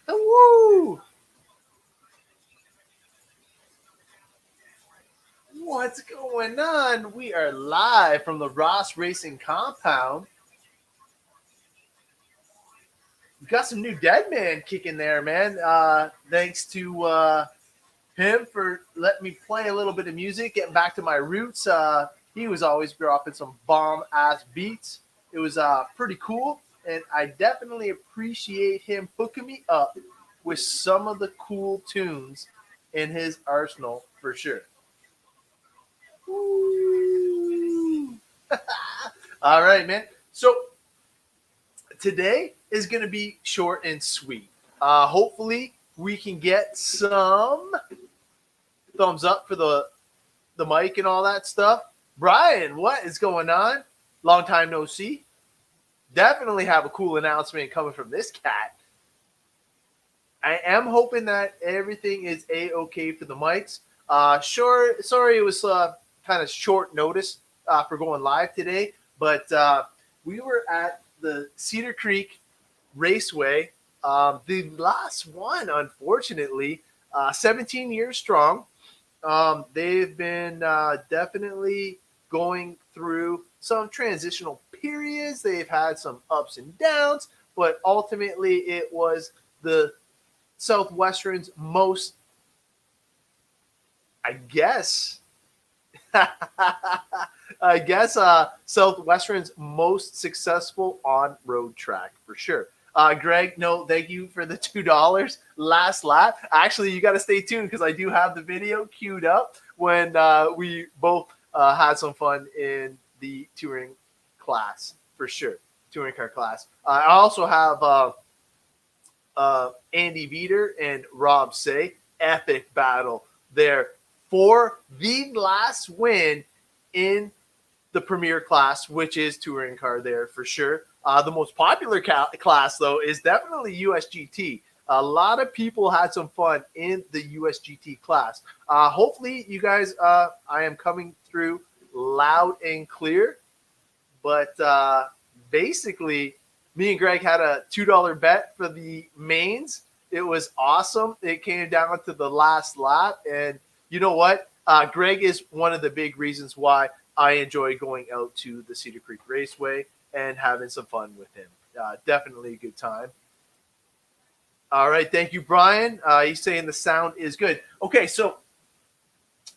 Woo! What's going on? We are live from the Ross Racing compound. We got some new Dead Man kicking there, man. Thanks to him for letting me play a little bit of music, getting back to my roots. He was always dropping some bomb ass beats. It was pretty cool, and I definitely appreciate him hooking me up with some of the cool tunes in his arsenal for sure. Woo! All right, man. So today is going to be short and sweet. Hopefully, we can get some thumbs up for the mic and all that stuff. Brian, what is going on? Long time no see. Definitely have a cool announcement coming from this cat. I am hoping that everything is a-okay for the mics. Sure, sorry it was kind of short notice for going live today, but we were at the Cedar Creek Raceway, the last one, unfortunately, 17 years strong. They've been definitely going through some transitional periods. They've had some ups and downs, but ultimately it was the Southwestern's most, I guess, Southwestern's most successful on-road track for sure. Greg, no, thank you for the $2 last lap. Actually, you got to stay tuned because I do have the video queued up when we both had some fun in the touring class for sure, touring car class. I also have Andy Veeder and Rob Say, epic battle there for the last win in the premier class, which is touring car there for sure. The most popular class, though, is definitely USGT. A lot of people had some fun in the USGT class. Hopefully, you guys, I am coming through loud and clear. But basically, me and Greg had a $2 bet for the mains. It was awesome. It came down to the last lap. And you know what? Greg is one of the big reasons why I enjoy going out to the Cedar Creek Raceway and having some fun with him. Definitely a good time. All right. Thank you, Brian. He's saying the sound is good. Okay. So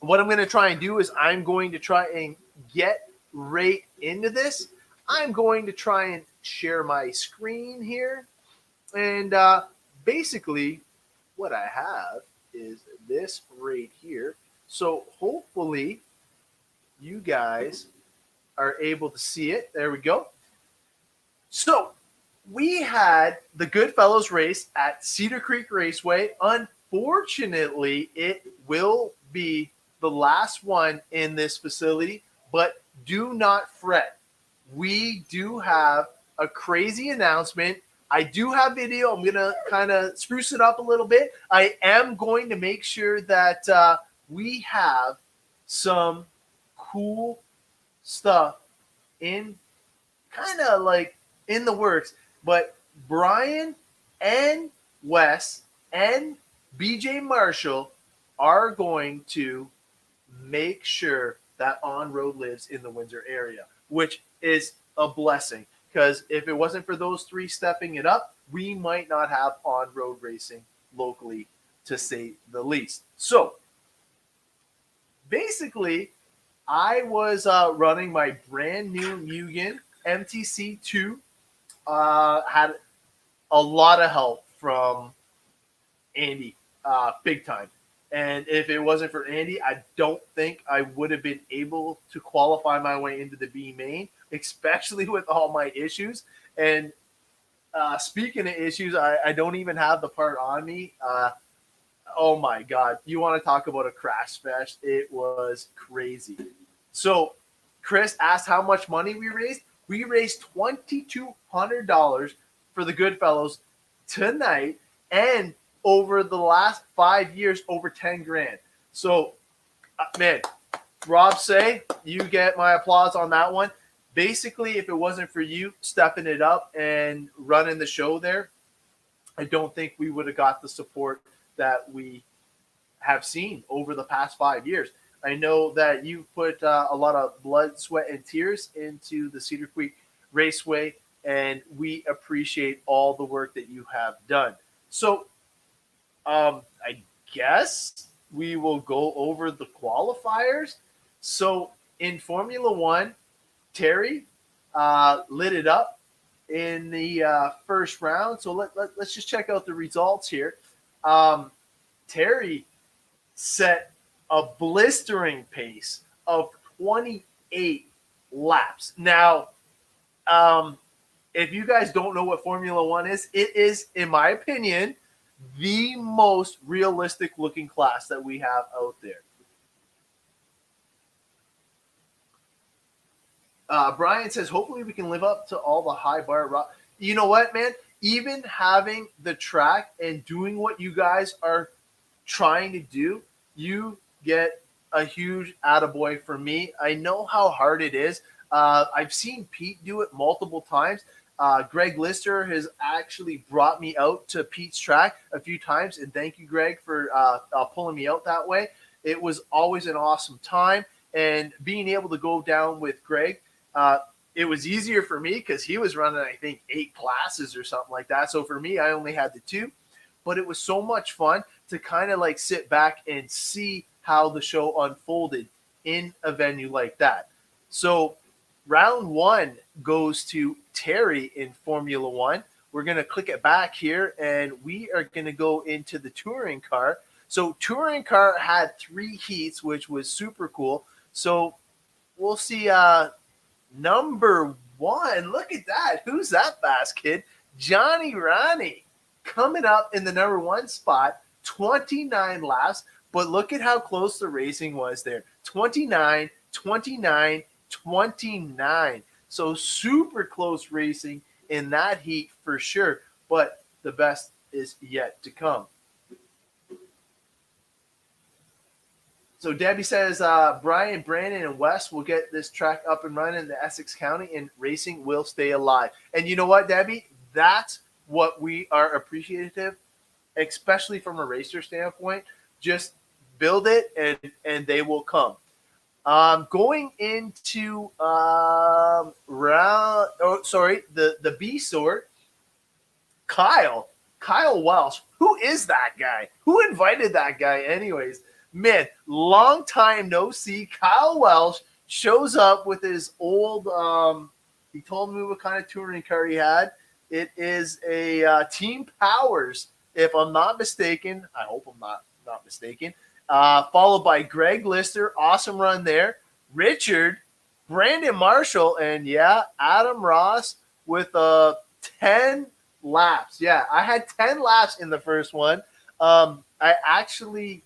what I'm going to try and do is I'm going to try and get right into this. I'm going to try and share my screen here. And basically what I have is this right here. So hopefully you guys are able to see it. There we go. So we had the Goodfellows race at Cedar Creek Raceway. Unfortunately, it will be the last one in this facility, but do not fret. We do have a crazy announcement. I do have video. I'm going to kind of spruce it up a little bit. I am going to make sure that we have some cool stuff in kind of like in the works. But Brian and Wes and BJ Marshall are going to make sure that on-road lives in the Windsor area, which is a blessing. Because if it wasn't for those three stepping it up, we might not have on-road racing locally, to say the least. So, basically, I was running my brand new Mugen MTC2. Had a lot of help from Andy, big time. And if it wasn't for Andy, I don't think I would have been able to qualify my way into the B main, especially with all my issues. And speaking of issues, I don't even have the part on me. Oh my God. You want to talk about a crash fest? It was crazy. So Chris asked how much money we raised. We raised $2,200 for the Goodfellows tonight, and over the last 5 years, over 10 grand. So, man, Rob Say, you get my applause on that one. Basically, if it wasn't for you stepping it up and running the show there, I don't think we would have got the support that we have seen over the past 5 years. I know that you've put a lot of blood, sweat, and tears into the Cedar Creek Raceway, and we appreciate all the work that you have done. So, I guess we will go over the qualifiers. So, in Formula One, Terry lit it up in the first round. So, let's just check out the results here. Terry set a blistering pace of 28 laps. Now, if you guys don't know what Formula One is, it is, in my opinion, the most realistic looking class that we have out there. Brian says, hopefully we can live up to all the high bar. You know what, man? Even having the track and doing what you guys are trying to do, you get a huge attaboy from me. I know how hard it is. I've seen Pete do it multiple times. Greg Lister has actually brought me out to Pete's track a few times, and thank you, Greg, for pulling me out that way. It was always an awesome time, and being able to go down with Greg, it was easier for me because he was running, I think, 8 classes or something like that. So for me, I only had the 2, but it was so much fun to kind of like sit back and see how the show unfolded in a venue like that. So round 1 goes to Terry in Formula One. We're going to click it back here, and we are going to go into the touring car. So touring car had 3 heats, which was super cool. So we'll see number 1. Look at that. Who's that fast kid? Johnny Ronnie coming up in the number 1 spot, 29 laps. But look at how close the racing was there. 29, 29, 29. So super close racing in that heat for sure. But the best is yet to come. So Debbie says, Brian, Brandon, and Wes will get this track up and running in the Essex County, and racing will stay alive. And you know what, Debbie? That's what we are appreciative, especially from a racer standpoint. Just build it, and they will come. Going into the B sort, Kyle Welsh. Who is that guy? Who invited that guy anyways? Man, long time no see. Kyle Welsh shows up with his old, he told me what kind of touring car he had. It is a Team Powers, if I'm not mistaken. I hope I'm not mistaken. Followed by Greg Lister. Awesome run there. Richard, Brandon Marshall, and Adam Ross with 10 laps. Yeah, I had 10 laps in the first one. I actually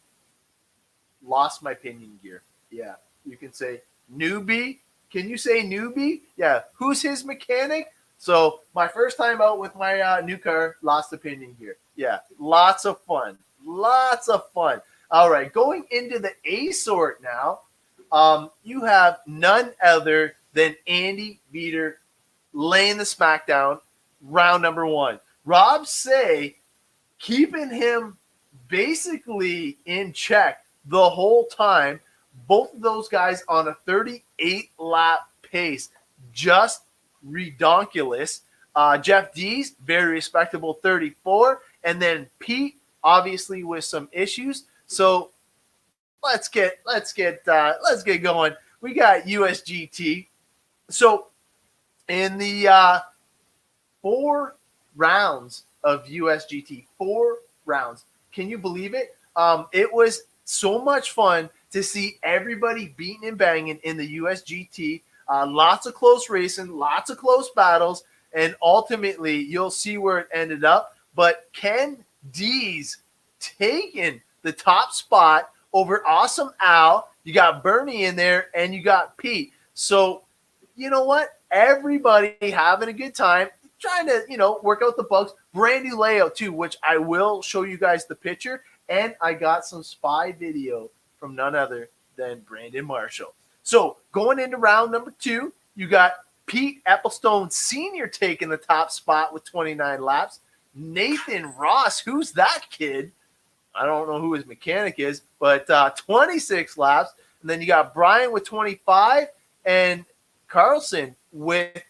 lost my pinion gear. Yeah, you can say newbie. Can you say newbie? Yeah, who's his mechanic? So my first time out with my new car, lost the pinion gear. Yeah, lots of fun. Lots of fun. All right, going into the A sort now, you have none other than Andy Beater laying the smackdown round number 1. Rob Say keeping him basically in check the whole time. Both of those guys on a 38-lap pace, just redonkulous. Jeff Dees, very respectable 34, and then Pete, obviously with some issues. So let's get going. We got USGT. So in the 4 rounds of USGT, 4 rounds. Can you believe it? It was so much fun to see everybody beating and banging in the USGT. Lots of close racing, lots of close battles, and ultimately you'll see where it ended up. But Ken Dees taking the top spot over Awesome Al. You got Bernie in there, and you got Pete. So you know what? Everybody having a good time, trying to, work out the bugs. Brand new layout too, which I will show you guys the picture. And I got some spy video from none other than Brandon Marshall. So going into round number 2, you got Pete Ecclestone Sr. taking the top spot with 29 laps. Nathan Ross, who's that kid? I don't know who his mechanic is, but 26 laps. And then you got Brian with 25 and Carlson with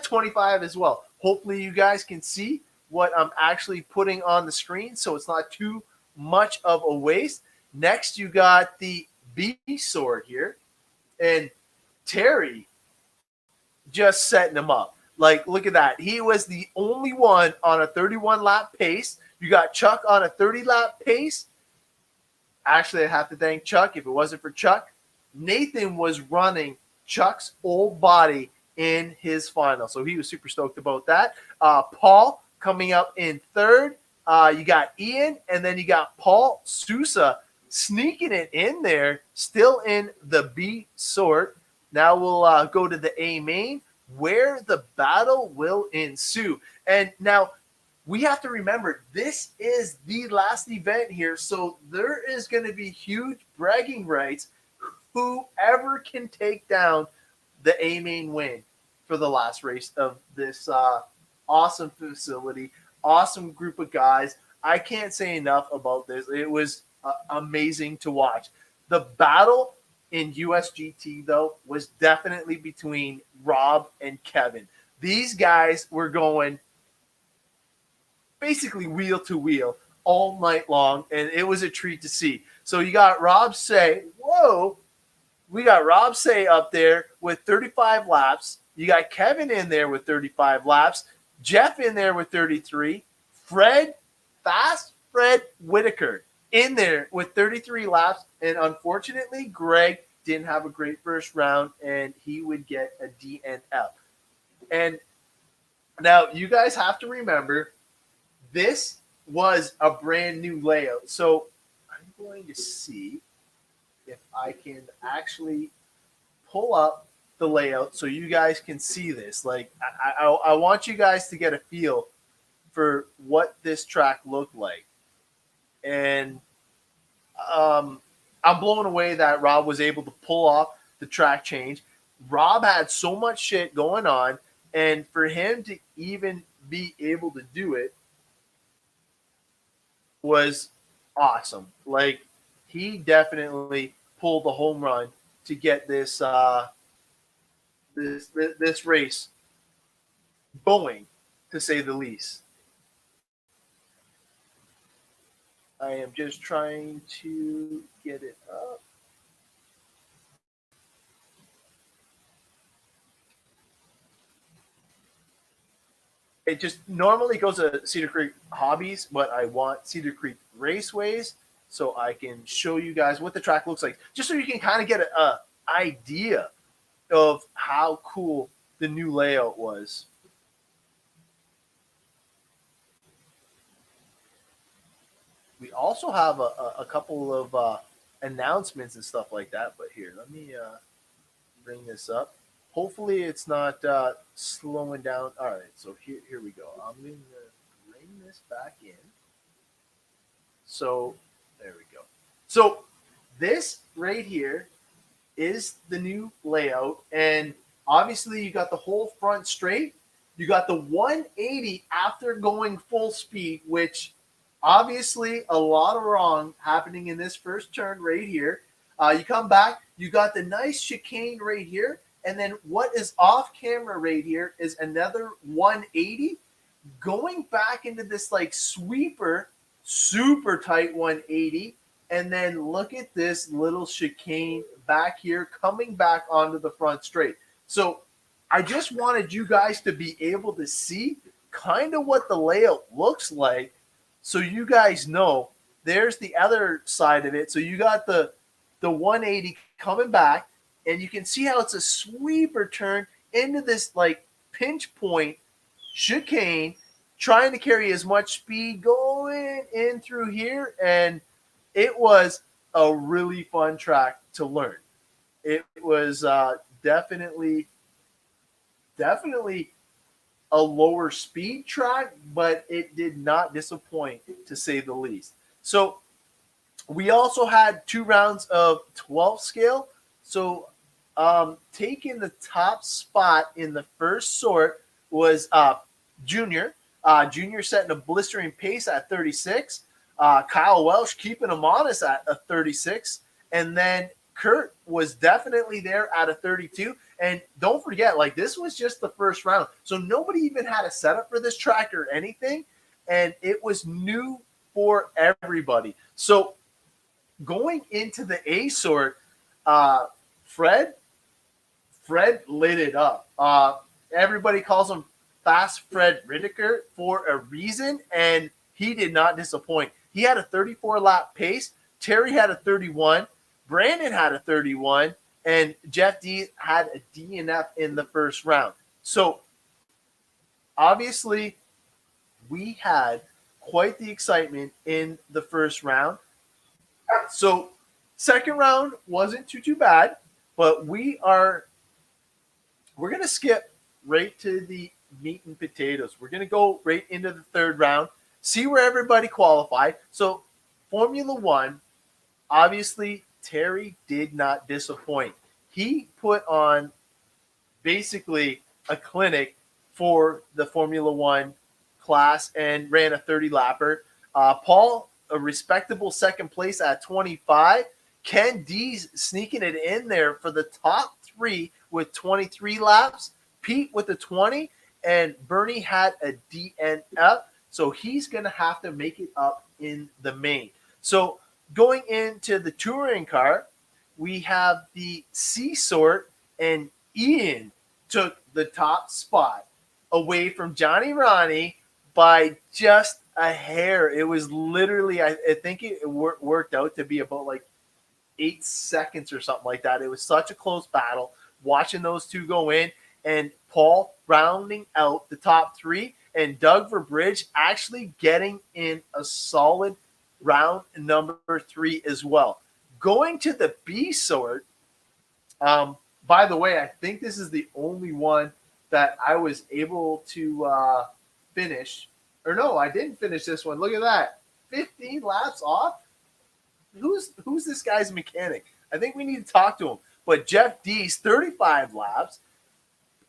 25 as well. Hopefully, you guys can see what I'm actually putting on the screen so it's not too much of a waste. Next, you got the B sword here. And Terry just setting him up. Like, look at that. He was the only one on a 31 lap pace. You got Chuck on a 30 lap pace. Actually, I have to thank Chuck. If it wasn't for Chuck, Nathan was running Chuck's old body in his final. So he was super stoked about that. Paul coming up in third. You got Ian, and then you got Paul Sousa sneaking it in there, still in the B sort. Now we'll go to the A main, where the battle will ensue. And now we have to remember, this is the last event here, so there is going to be huge bragging rights. Whoever can take down the A main win for the last race of this awesome facility, awesome group of guys. I can't say enough about this. It was amazing to watch. The battle in USGT, though, was definitely between Rob and Kevin. These guys were going basically wheel to wheel all night long, and it was a treat to see. So you got Rob Say, we got Rob Say up there with 35 laps. You got Kevin in there with 35 laps. Jeff in there with 33. Fred Whitaker in there with 33 laps. And unfortunately, Greg didn't have a great first round, and he would get a DNF. And now you guys have to remember, this was a brand new layout. So I'm going to see if I can actually pull up the layout so you guys can see this. Like, I want you guys to get a feel for what this track looked like. And I'm blown away that Rob was able to pull off the track change. Rob had so much shit going on, and for him to even be able to do it was awesome. Like, he definitely pulled the home run to get this this race going, to say the least. I am just trying to get it up. It just normally goes to Cedar Creek Hobbies, but I want Cedar Creek Raceways so I can show you guys what the track looks like, just so you can kind of get an idea of how cool the new layout was. We also have a couple of announcements and stuff like that, but here, let me bring this up. Hopefully it's not slowing down. All right, so here we go. I'm going to bring this back in. So there we go. So this right here is the new layout, and obviously you got the whole front straight. You got the 180 after going full speed, which obviously a lot of wrong happening in this first turn right here. You come back, you got the nice chicane right here. And then what is off camera right here is another 180 going back into this like sweeper, super tight 180. And then look at this little chicane back here coming back onto the front straight. So I just wanted you guys to be able to see kind of what the layout looks like, so you guys know. There's the other side of it. So you got the 180 coming back, and you can see how it's a sweeper turn into this like pinch point chicane, trying to carry as much speed going in through here. And it was a really fun track to learn. It was definitely a lower speed track, but it did not disappoint, to say the least. So we also had 2 rounds of 12 scale. So taking the top spot in the first sort was Junior Junior setting a blistering pace at 36. Kyle Welsh keeping him honest at a 36. And then Kurt was definitely there at a 32. And don't forget, like, this was just the first round. So nobody even had a setup for this track or anything. And it was new for everybody. So going into the A sort, Fred lit it up. Everybody calls him Fast Fred Ridiker for a reason, and he did not disappoint. He had a 34-lap pace. Terry had a 31. Brandon had a 31. And Jeff D had a DNF in the first round. So, obviously, we had quite the excitement in the first round. So, second round wasn't too bad, but we're going to skip right to the meat and potatoes. We're going to go right into the third round, see where everybody qualified. So, Formula One, obviously, Terry did not disappoint. He put on basically a clinic for the Formula One class and ran a 30-lapper. Paul, a respectable second place at 25. Ken D's sneaking it in there for the top three with 23 laps. Pete with the 20, and Bernie had a DNF. So he's going to have to make it up in the main. So going into the touring car, we have the C sort, and Ian took the top spot away from Johnny Ronnie by just a hair. It was literally, I think it worked out to be about like 8 seconds or something like that. It was such a close battle watching those two go in, and Paul rounding out the top three, and Doug Verbridge actually getting in a solid round number 3 as well. Going to the B sort, by the way, I think this is the only one that I was able to finish. Or no, I didn't finish this one. Look at that. 15 laps off? Who's this guy's mechanic? I think we need to talk to him. But Jeff D's 35 laps.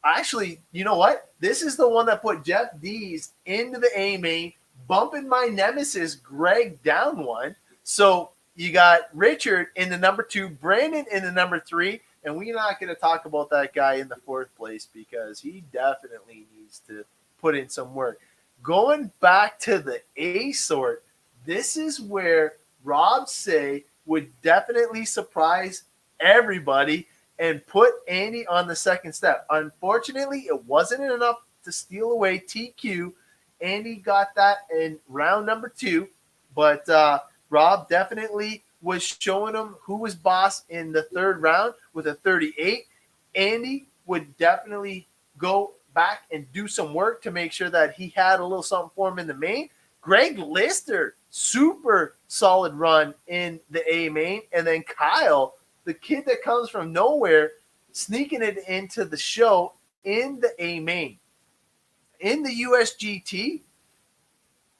Actually, you know what? This is the one that put Jeff D's into the A main, bumping my nemesis, Greg, down one. So you got Richard in the number 2, Brandon in the number 3, and we're not going to talk about that guy in the 4th place because he definitely needs to put in some work. Going back to the A sort, this is where Rob Say would definitely surprise everybody and put Andy on the second step. Unfortunately, it wasn't enough to steal away TQ. Andy got that in round number 2, but Rob definitely was showing him who was boss in the 3rd round with a 38. Andy would definitely go back and do some work to make sure that he had a little something for him in the main. Greg Lister, super solid run in the A main. And then Kyle, the kid that comes from nowhere, sneaking it into the show in the A main. In the USGT,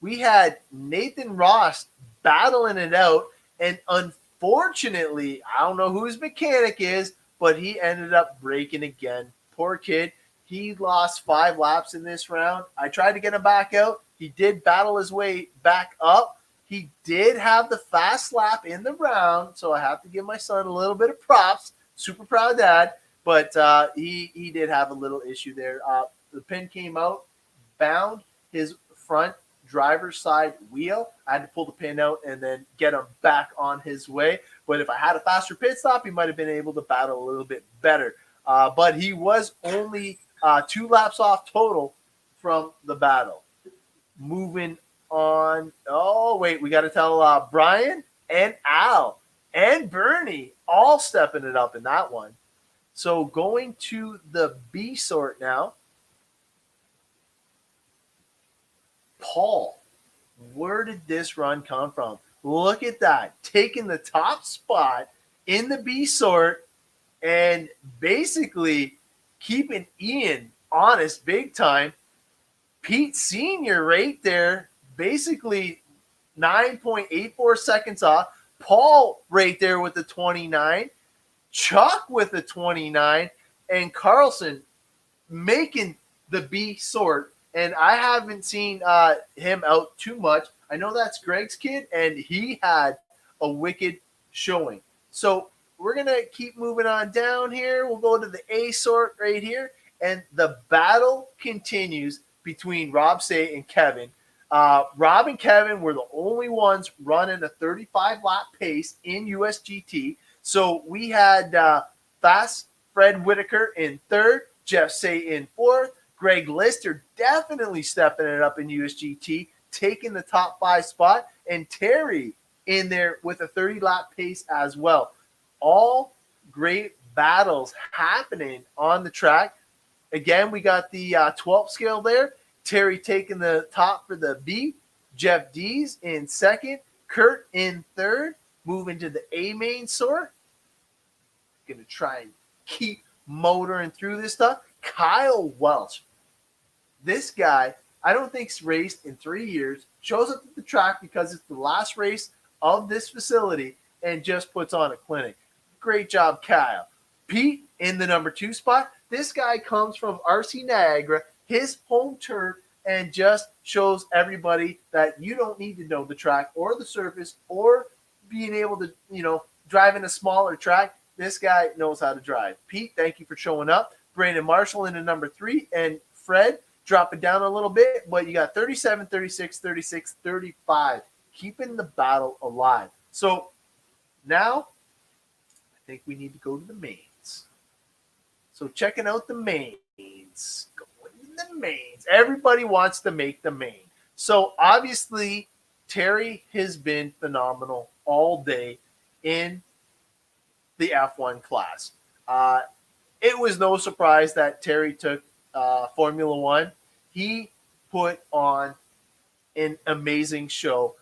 we had Nathan Ross battling it out, and unfortunately, I don't know who his mechanic is, but he ended up breaking again. Poor kid. He lost 5 laps in this round. I tried to get him back out. He did battle his way back up. He did have the fast lap in the round, so I have to give my son a little bit of props. Super proud dad, but he did have a little issue there. The pin came out, bound his front driver's side wheel. I had to pull the pin out and then get him back on his way. But if I had a faster pit stop, he might have been able to battle a little bit better. But he was only 2 laps off total from the battle. Moving on. Oh, wait, we got to tell Brian and Al and Bernie all stepping it up in that one. So going to the B sort now. Paul, where did this run come from? Look at that. Taking the top spot in the B sort and basically keeping Ian honest big time. Pete Sr. right there, basically 9.84 seconds off. Paul right there with the 29. Chuck with the 29. And Carlson making the B sort and I haven't seen him out too much. I know that's Greg's kid, and he had a wicked showing. So we're gonna keep moving on down here. We'll go to the A sort right here, and the battle continues between Rob Say and Kevin. Rob and Kevin were the only ones running a 35 lap pace in USGT. So we had Fast Fred Whitaker in third, Jeff Say in fourth, Greg Lister definitely stepping it up in USGT, taking the top 5 spot, and Terry in there with a 30 lap pace as well. All great battles happening on the track. Again, we got the 12 scale there. Terry taking the top for the B. Jeff Dees in second. Kurt in third. Moving to the A main sort. Going to try and keep motoring through this stuff. Kyle Welch. This guy, I don't think's raced in 3 years. Shows up at the track because it's the last race of this facility and just puts on a clinic. Great job, Kyle. Pete in the number 2 spot. This guy comes from RC Niagara, his home turf, and just shows everybody that you don't need to know the track or the surface or being able to, drive in a smaller track. This guy knows how to drive. Pete, thank you for showing up. Brandon Marshall in the number 3, and Fred dropping down a little bit, but you got 37, 36, 36, 35, keeping the battle alive. So now I think we need to go to the mains. So checking out the mains, going to the mains. Everybody wants to make the main. So obviously Terry has been phenomenal all day in the F1 class. It was no surprise that Terry took Formula One. He put on an amazing show.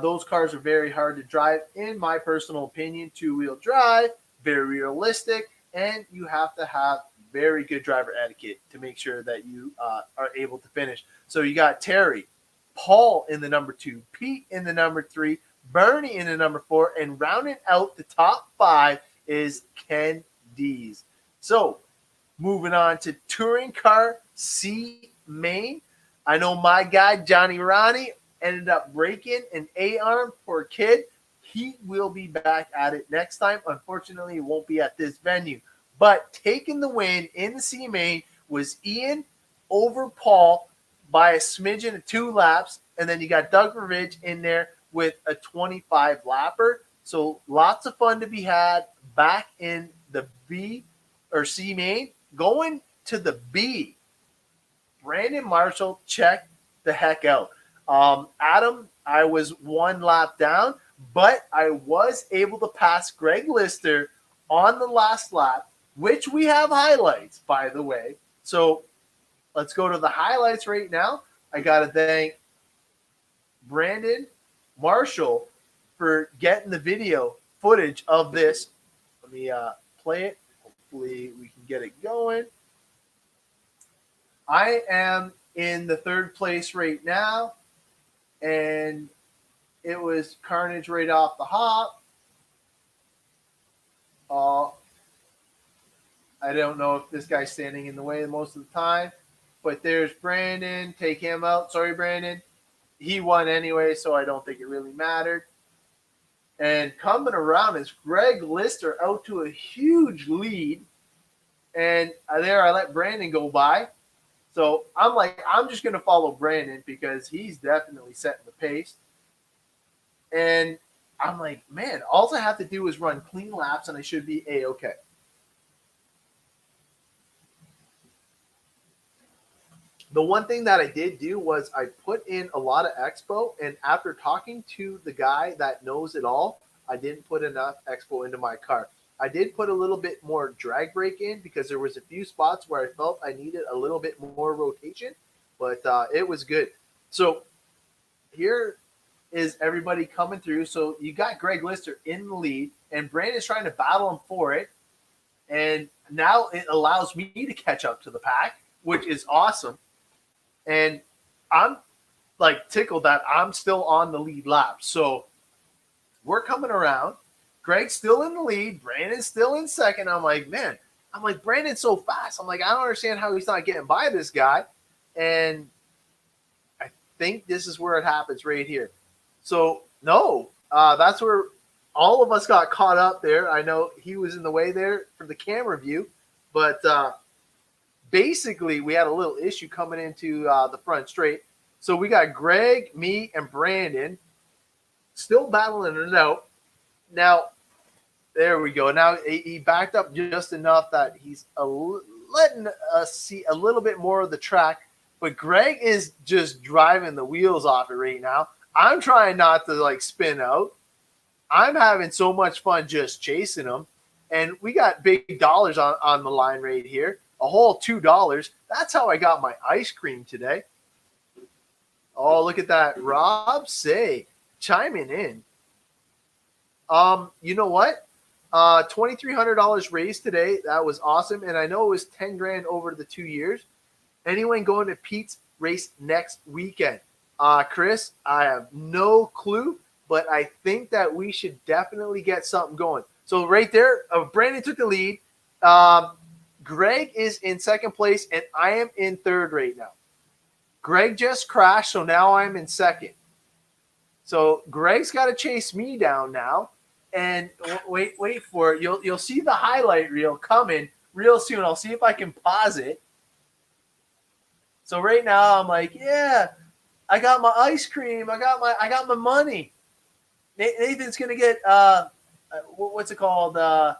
Those cars are very hard to drive, in my personal opinion. 2-wheel drive, very realistic, and you have to have very good driver etiquette to make sure that you are able to finish. So you got Terry, Paul in the number 2, Pete in the number 3, Bernie in the number 4, and rounding out the top 5 is Ken Dees. So moving on to Touring Car C main. I know my guy, Johnny Ronnie, ended up breaking an A-arm for a kid. He will be back at it next time. Unfortunately, it won't be at this venue. But taking the win in the C main was Ian over Paul by a smidgen of 2 laps. And then you got Doug Ravitch in there with a 25 lapper. So lots of fun to be had back in the B or C main. Going to the B, Brandon Marshall checked the heck out. Adam, I was 1 lap down, but I was able to pass Greg Lister on the last lap, which we have highlights, by the way. So let's go to the highlights right now. I got to thank Brandon Marshall for getting the video footage of this. Let me play it. Hopefully we can get it going. I am in the 3rd place right now, and it was carnage right off the hop. I don't know if this guy's standing in the way most of the time, but there's Brandon. Take him out. Sorry, Brandon. He won anyway, so I don't think it really mattered. And coming around is Greg Lister out to a huge lead. And there I let Brandon go by. So I'm like, I'm just going to follow Brandon because he's definitely setting the pace. And I'm like, man, all I have to do is run clean laps and I should be A-okay. The one thing that I did do was I put in a lot of expo, and after talking to the guy that knows it all, I didn't put enough expo into my car. I did put a little bit more drag brake in because there was a few spots where I felt I needed a little bit more rotation, but it was good. So here is everybody coming through. So you got Greg Lister in the lead, and Brandon's trying to battle him for it. And now it allows me to catch up to the pack, which is awesome. And I'm like tickled that I'm still on the lead lap. So we're coming around. Greg's still in the lead. Brandon's still in second. I'm like, Brandon's so fast. I'm like, I don't understand how he's not getting by this guy. And think this is where it happens right here. So no, that's where all of us got caught up there. I know he was in the way there for the camera view, but basically we had a little issue coming into the front straight. So we got Greg, me, and Brandon still battling it out. Now, there we go. Now he backed up just enough that he's letting us see a little bit more of the track. But Greg is just driving the wheels off it right now. I'm trying not to like spin out. I'm having so much fun just chasing him. And we got big dollars on the line right here. A whole $2. That's how I got my ice cream today. Oh, look at that. Rob Say chiming in. You know what? $2,300 raised today. That was awesome. And I know it was 10 grand over the 2 years. Anyone going to Pete's race next weekend? Chris, I have no clue, but I think that we should definitely get something going. So right there, Brandon took the lead. Greg is in second place, and I am in third right now. Greg just crashed, so now I'm in second. So Greg's got to chase me down now. And wait for it. You'll see the highlight reel coming real soon. I'll see if I can pause it. So right now I'm like, yeah, I got my ice cream. I got my money. Nathan's gonna get what's it called? A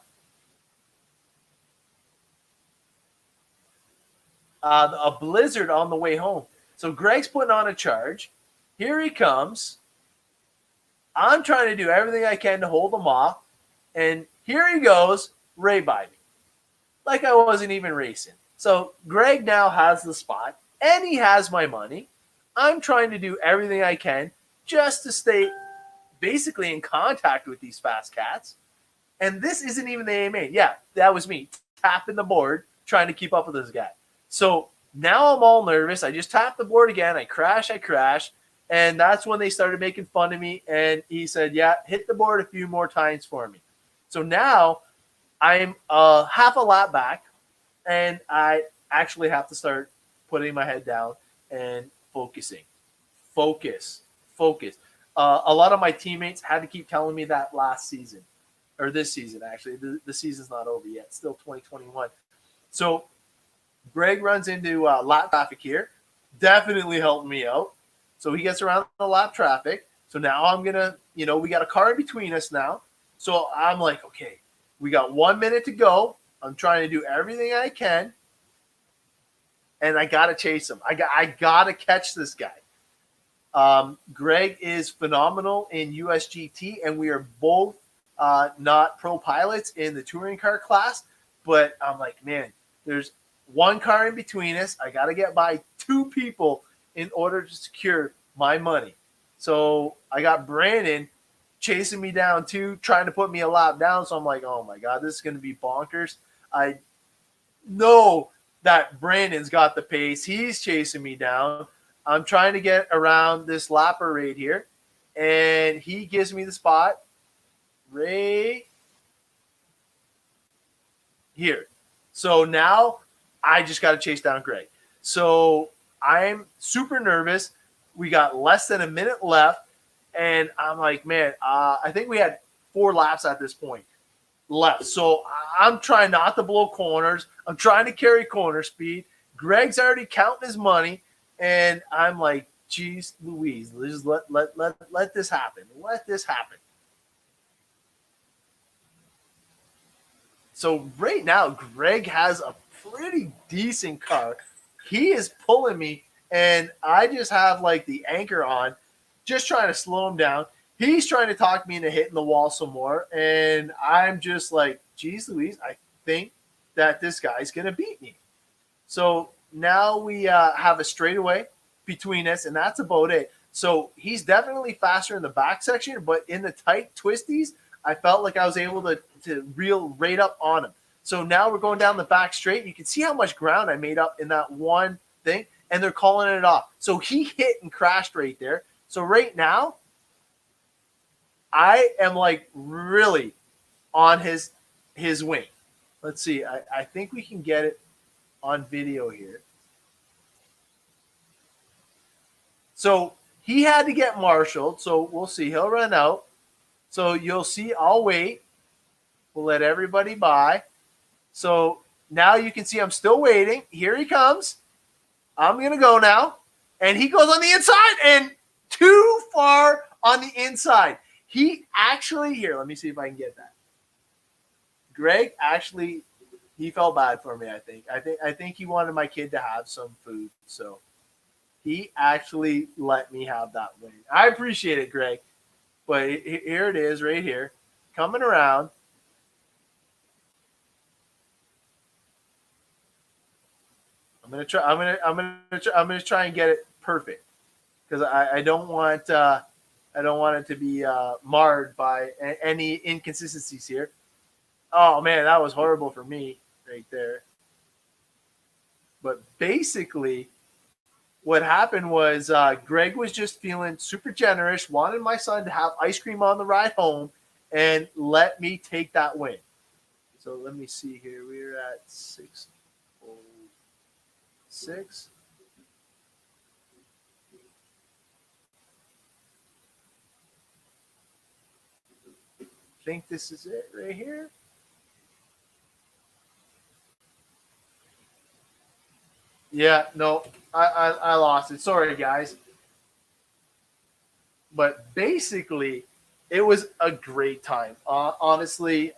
blizzard on the way home. So Greg's putting on a charge. Here he comes. I'm trying to do everything I can to hold him off. And here he goes, right by me. Like I wasn't even racing. So Greg now has the spot, and he has my money. I'm trying to do everything I can just to stay basically in contact with these fast cats. And this isn't even the AMA. Yeah, that was me tapping the board, trying to keep up with this guy. So now I'm all nervous. I just tapped the board again. I crash. And that's when they started making fun of me. And he said, yeah, hit the board a few more times for me. So now I'm half a lap back, and I actually have to start putting my head down and focusing. Focus. A lot of my teammates had to keep telling me that last season, or this season, actually. The season's not over yet. Still 2021. So Greg runs into lap traffic here. Definitely helped me out. So he gets around the lap traffic. So now I'm going to, we got a car in between us now. So I'm like, okay, we got 1 minute to go. I'm trying to do everything I can. And I got to chase him. I got to catch this guy. Greg is phenomenal in USGT, and we are both not pro pilots in the touring car class. But I'm like, man, there's one car in between us. I got to get by two people in order to secure my money. So I got Brandon chasing me down too, trying to put me a lap down. So I'm like, oh my God, this is going to be bonkers. I know that Brandon's got the pace. He's chasing me down. I'm trying to get around this lapper right here. And he gives me the spot right here. So now I just got to chase down Greg. So I'm super nervous. We got less than a minute left. And I'm like, man, I think we had 4 laps at this point left. So I'm trying not to blow corners. I'm trying to carry corner speed. Greg's already counting his money. And I'm like, geez, Louise, just let this happen. Let this happen. So right now, Greg has a pretty decent car. He is pulling me, and I just have like the anchor on, just trying to slow him down. He's trying to talk me into hitting the wall some more, and I'm just like, geez, Louise, I think that this guy's going to beat me. So now we have a straightaway between us, and that's about it. So he's definitely faster in the back section, but in the tight twisties, I felt like I was able to reel right up on him. So now we're going down the back straight. You can see how much ground I made up in that one thing, and they're calling it off. So he hit and crashed right there. So right now, I am like really on his wing. Let's see. I think we can get it on video here. So he had to get marshaled. So we'll see. He'll run out. So you'll see. I'll wait. We'll let everybody by. So now you can see I'm still waiting. Here he comes. I'm going to go now. And he goes on the inside and too far on the inside. He actually, here, let me see if I can get that. Greg actually, he felt bad for me, I think. I think he wanted my kid to have some food. So he actually let me have that win. I appreciate it, Greg. But here it is right here. Coming around. I'm gonna try and get it perfect because I don't want it to be marred by any inconsistencies here. Oh man, that was horrible for me right there. But basically, what happened was Greg was just feeling super generous, wanted my son to have ice cream on the ride home, and let me take that win. So let me see here. We're at 606. I think this is it right here. Yeah, no, I lost it. Sorry, guys. But basically, it was a great time. Honestly,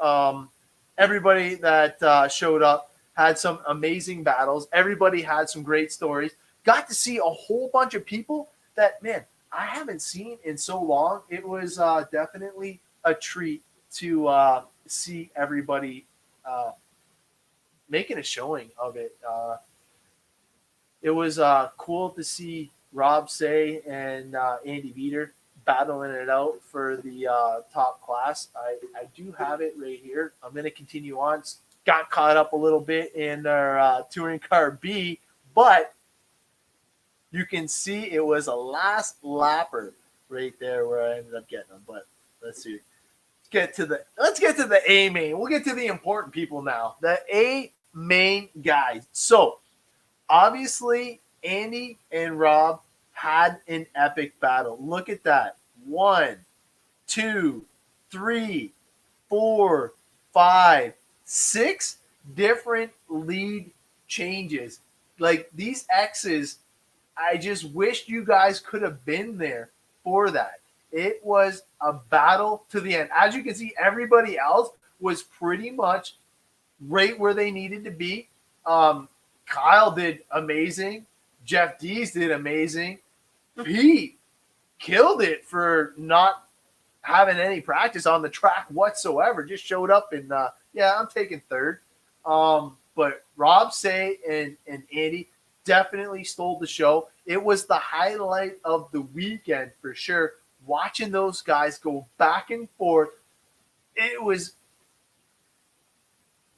everybody that showed up had some amazing battles. Everybody had some great stories. Got to see a whole bunch of people that, man, I haven't seen in so long. It was definitely a treat to see everybody making a showing of it. It was cool to see Rob Say and Andy Veter battling it out for the top class. I do have it right here. I'm going to continue on. Got caught up a little bit in our touring car B, but you can see it was a last lapper right there where I ended up getting them. But let's see. Let's get to the A main. We'll get to the important people now. The A main guys. So obviously, Andy and Rob had an epic battle. Look at that. 1, 2, 3, 4, 5, 6 different lead changes. Like these X's, I just wish you guys could have been there for that. It was a battle to the end. As you can see, everybody else was pretty much right where they needed to be. Kyle did amazing. Jeff Dees did amazing. Pete killed it for not having any practice on the track whatsoever. Just showed up and yeah, I'm taking third. But Rob Say and Andy definitely stole the show. It was the highlight of the weekend for sure. Watching those guys go back and forth, it was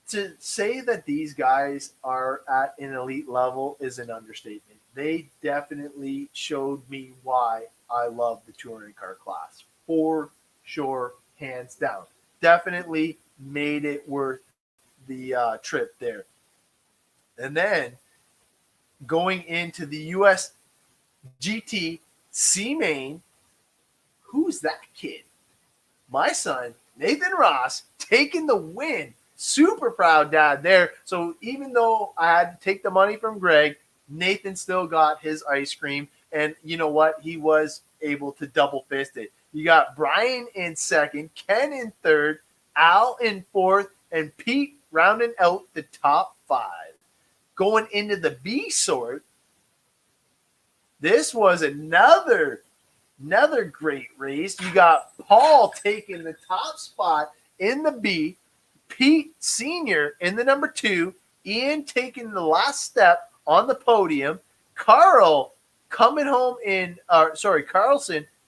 to say that these guys are at an elite level is an understatement. They definitely showed me why I love the touring car class. For sure, hands down. Definitely made it worth the trip there. And then going into the US GT C main, who's that kid? My son, Nathan Ross, taking the win. Super proud dad there. So even though I had to take the money from Greg, Nathan still got his ice cream. And you know what? He was able to double fist it. You got Brian in second, Ken in third, Al in fourth, and Pete rounding out the top 5. Going into the B sort, this was another great race. You got Paul taking the top spot in the B, Pete Sr. in the number 2, Ian taking the last step on the podium, Carl coming home in, Carlson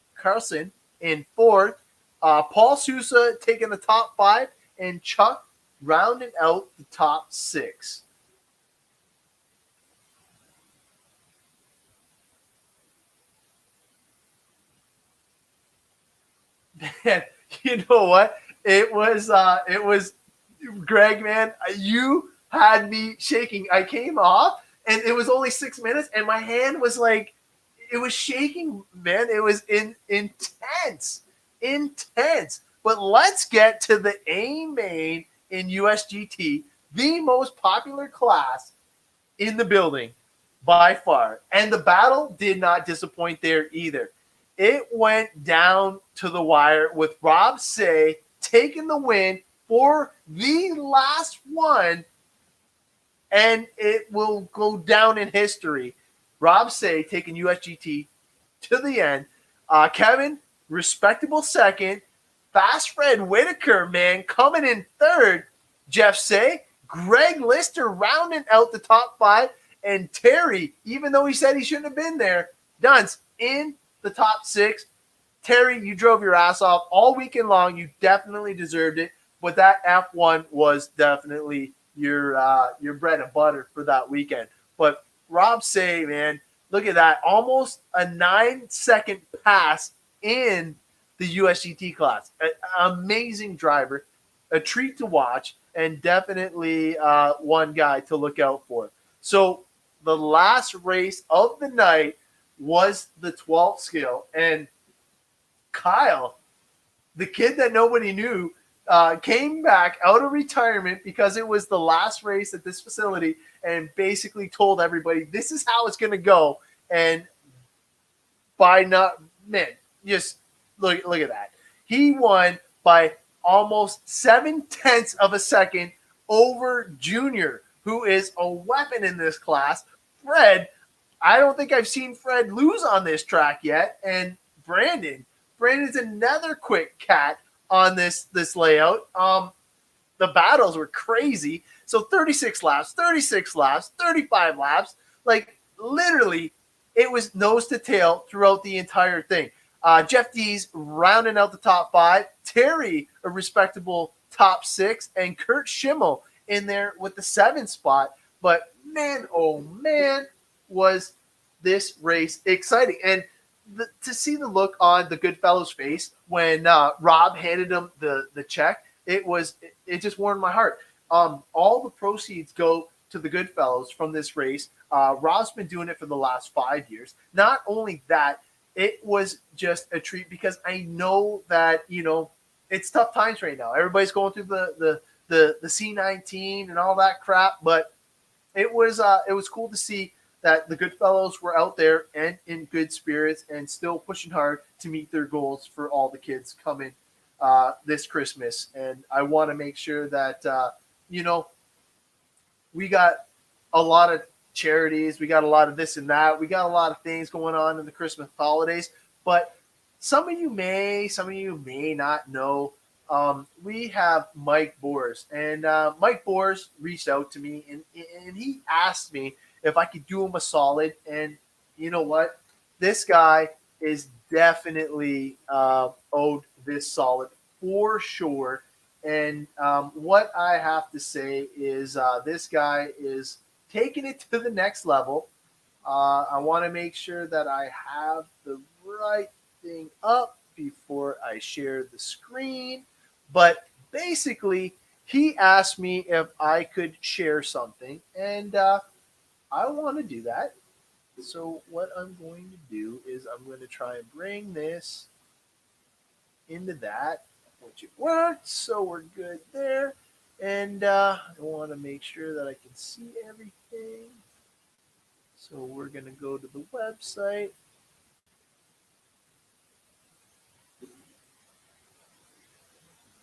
in 4th, Paul Sousa taking the top 5, and Chuck rounding out the top 6. Man, you know what? It was Greg, man. You had me shaking. I came off, and it was only 6 minutes, and my hand was like, It was shaking, man. It was intense, intense. But let's get to the A main in USGT, the most popular class in the building by far. And the battle did not disappoint there either. It went down to the wire with Rob Say taking the win for the last one, and it will go down in history. Rob Say taking USGT to the end. Kevin, respectable second. Fast Fred Whitaker, man, coming in third. Jeff Say, Greg Lister rounding out the top five, and Terry, even though he said he shouldn't have been there, Dunce in the top six. Terry, you drove your ass off all weekend long. You definitely deserved it, but that F1 was definitely your bread and butter for that weekend. But Rob Say, man, look at that. Almost a 9-second pass in the USGT class. Amazing driver, a treat to watch, and definitely one guy to look out for. So the last race of the night was the 12th skill. And Kyle, the kid that nobody knew, came back out of retirement because it was the last race at this facility and basically told everybody this is how it's going to go. And by not, man, just look at that. He won by almost 0.7 of a second over Junior, who is a weapon in this class. Fred, I don't think I've seen Fred lose on this track yet. And Brandon's another quick cat on this layout. The battles were crazy. So 36 laps, 35 laps. Like literally, it was nose to tail throughout the entire thing. Jeff D's rounding out the top five. Terry, a respectable top six. And Kurt Schimmel in there with the 7th spot. But man, oh man, was this race exciting. And to see the look on the Goodfellows' face when Rob handed him the check, it just warmed my heart. All the proceeds go to the Goodfellows from this race. Rob's been doing it for the last 5 years. Not only that, it was just a treat because I know that, it's tough times right now. Everybody's going through the C19 and all that crap, but it was cool to see that the Goodfellows were out there and in good spirits and still pushing hard to meet their goals for all the kids coming this Christmas. And I want to make sure that, we got a lot of charities. We got a lot of this and that. We got a lot of things going on in the Christmas holidays. But some of you may not know, we have Mike Boers. And Mike Boers reached out to me and he asked me if I could do him a solid. And you know what? This guy is definitely owed this solid for sure. And what I have to say is this guy is taking it to the next level. I want to make sure that I have the right thing up before I share the screen. But basically, he asked me if I could share something. And I want to do that. So what I'm going to do is I'm going to try and bring this into that, which it worked. So we're good there. And I want to make sure that I can see everything. So we're going to go to the website.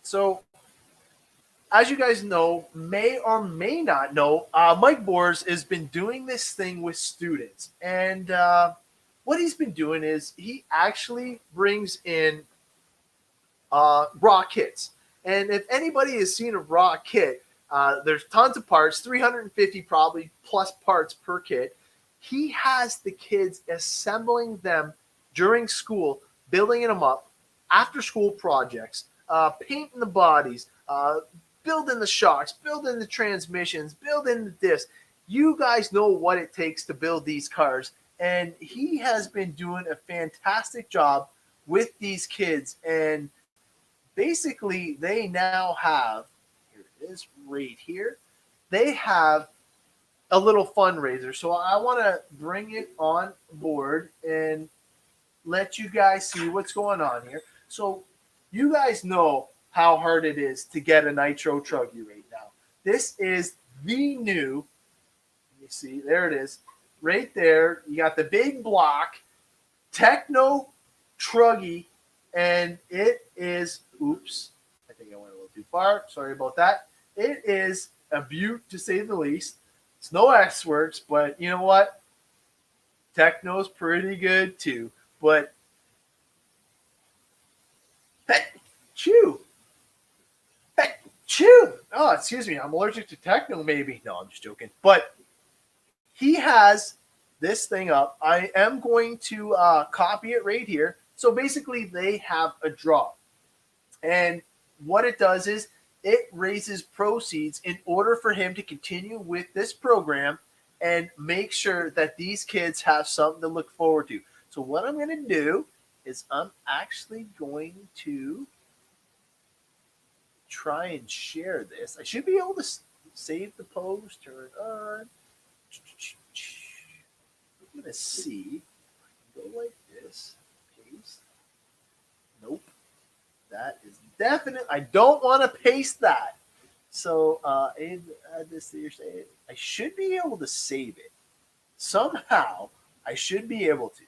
So as you guys know, may or may not know, Mike Boers has been doing this thing with students. And what he's been doing is he actually brings in raw kits. And if anybody has seen a raw kit, there's tons of parts, 350 probably plus parts per kit. He has the kids assembling them during school, building them up, after school projects, painting the bodies, building the shocks, building the transmissions, building the discs. You guys know what it takes to build these cars. And he has been doing a fantastic job with these kids. And basically, they now have, here it is right here, they have a little fundraiser. So I want to bring it on board and let you guys see what's going on here. So you guys know how hard it is to get a nitro truggy right now. This is the new, you see, there it is, right there. You got the big block, Techno Truggy, and it is, oops, I think I went a little too far. Sorry about that. It is a beaut to say the least. It's no X Works, but you know what? Techno's pretty good too. But chew. Chew. Oh, excuse me. I'm allergic to Techno, maybe. No, I'm just joking. But he has this thing up. I am going to copy it right here. So basically, they have a draw. And what it does is it raises proceeds in order for him to continue with this program and make sure that these kids have something to look forward to. So what I'm going to do is I'm actually going to try and share this. I should be able to save the post, turn on. I'm going to see. Go like this. Paste. Nope. That is definite. I don't want to paste that. So add this to your save. I should be able to save it. Somehow, I should be able to.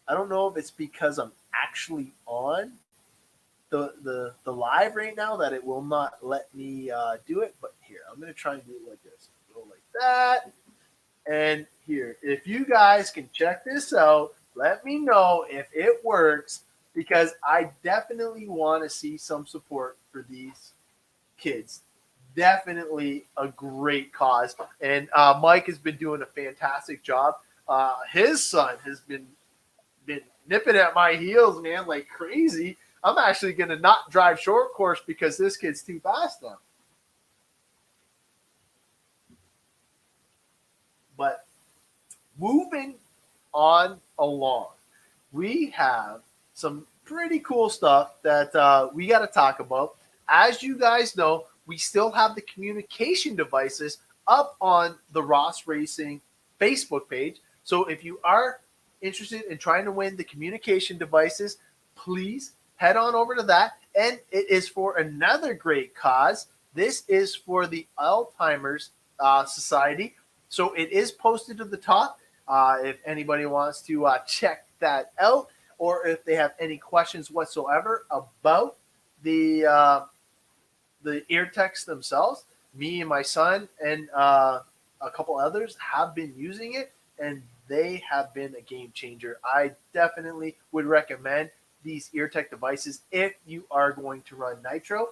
I don't know if it's because I'm actually on the live right now that it will not let me do it. But here, I'm going to try and do it like this. Go like that. And here, if you guys can check this out, let me know if it works, because I definitely want to see some support for these kids. Definitely a great cause. And Mike has been doing a fantastic job. His son has been nipping at my heels, man, like crazy. I'm actually going to not drive short course because this kid's too fast now. But moving on along, we have some pretty cool stuff that we got to talk about. As you guys know, we still have the communication devices up on the Ross Racing Facebook page. So if you are interested in trying to win the communication devices, please head on over to that. And it is for another great cause. This is for the Alzheimer's Society. So it is posted to the top if anybody wants to check that out, or if they have any questions whatsoever about the ear techs themselves. Me and my son and a couple others have been using it, and they have been a game changer. I definitely would recommend these ear tech devices if you are going to run nitro.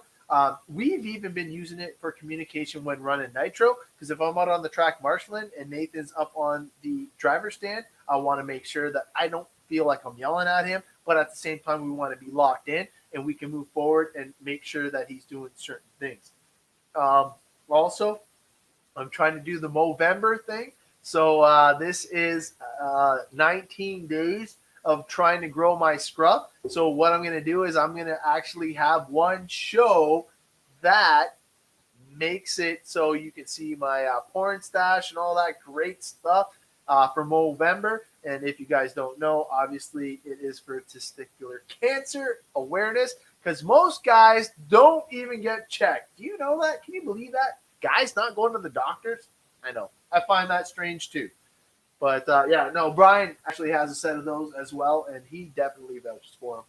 We've even been using it for communication when running nitro, because if I'm out on the track marshalling and Nathan's up on the driver's stand, I want to make sure that I don't feel like I'm yelling at him, but at the same time, we want to be locked in and we can move forward and make sure that he's doing certain things. Also, I'm trying to do the Movember thing. So this is 19 days of trying to grow my scruff. So what I'm going to do is I'm going to actually have one show that makes it so you can see my porn stash and all that great stuff for Movember. And if you guys don't know, obviously it is for testicular cancer awareness, because most guys don't even get checked. Do you know that? Can you believe that? Guys not going to the doctors? I know. I find that strange too. But yeah, no, Brian actually has a set of those as well, and he definitely vouches for them.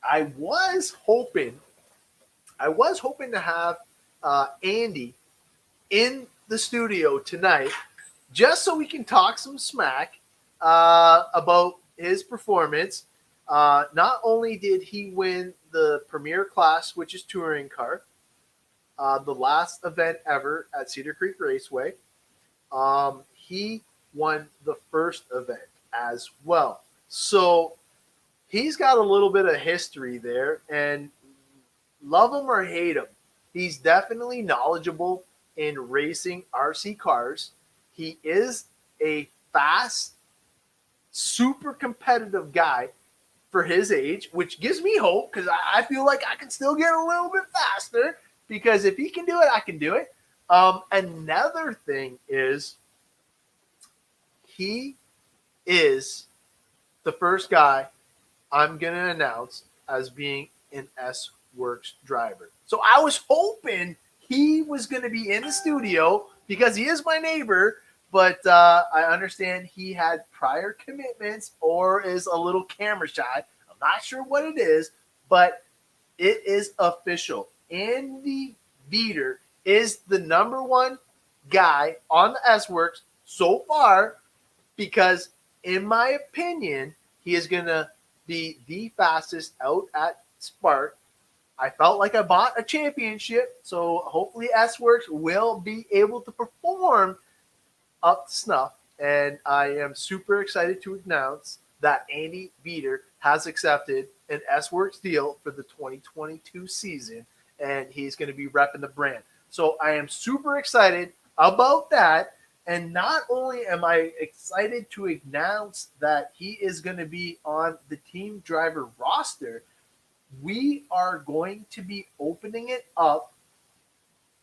I was hoping to have Andy in the studio tonight, just so we can talk some smack about his performance. Not only did he win the premier class, which is touring car, the last event ever at Cedar Creek Raceway, he won the first event as well. So he's got a little bit of history there, and love him or hate him, he's definitely knowledgeable in racing RC cars. He is a fast, super competitive guy for his age, which gives me hope, because I feel like I can still get a little bit faster, because if he can do it, I can do it. Another thing is he is the first guy I'm going to announce as being an S Works driver. So I was hoping he was going to be in the studio because he is my neighbor, but I understand he had prior commitments or is a little camera shy. I'm not sure what it is, but it is official. Andy Veter is the number one guy on the S Works so far because, in my opinion, he is going to be the fastest out at Spark. I felt like I bought a championship, so hopefully S Works will be able to perform up to snuff. And I am super excited to announce that Andy Veter has accepted an S Works deal for the 2022 season, and he's going to be repping the brand. So I am super excited about that. And not only am I excited to announce that he is going to be on the team driver roster, we are going to be opening it up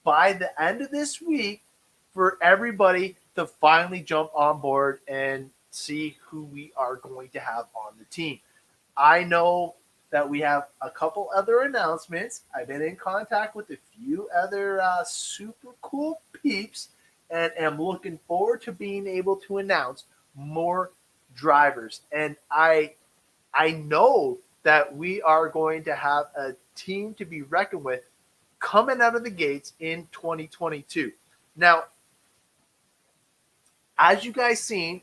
by the end of this week for everybody to finally jump on board and see who we are going to have on the team. I know that we have a couple other announcements. I've been in contact with a few other super cool peeps and am looking forward to being able to announce more drivers. And I know that we are going to have a team to be reckoned with coming out of the gates in 2022. Now, as you guys seen,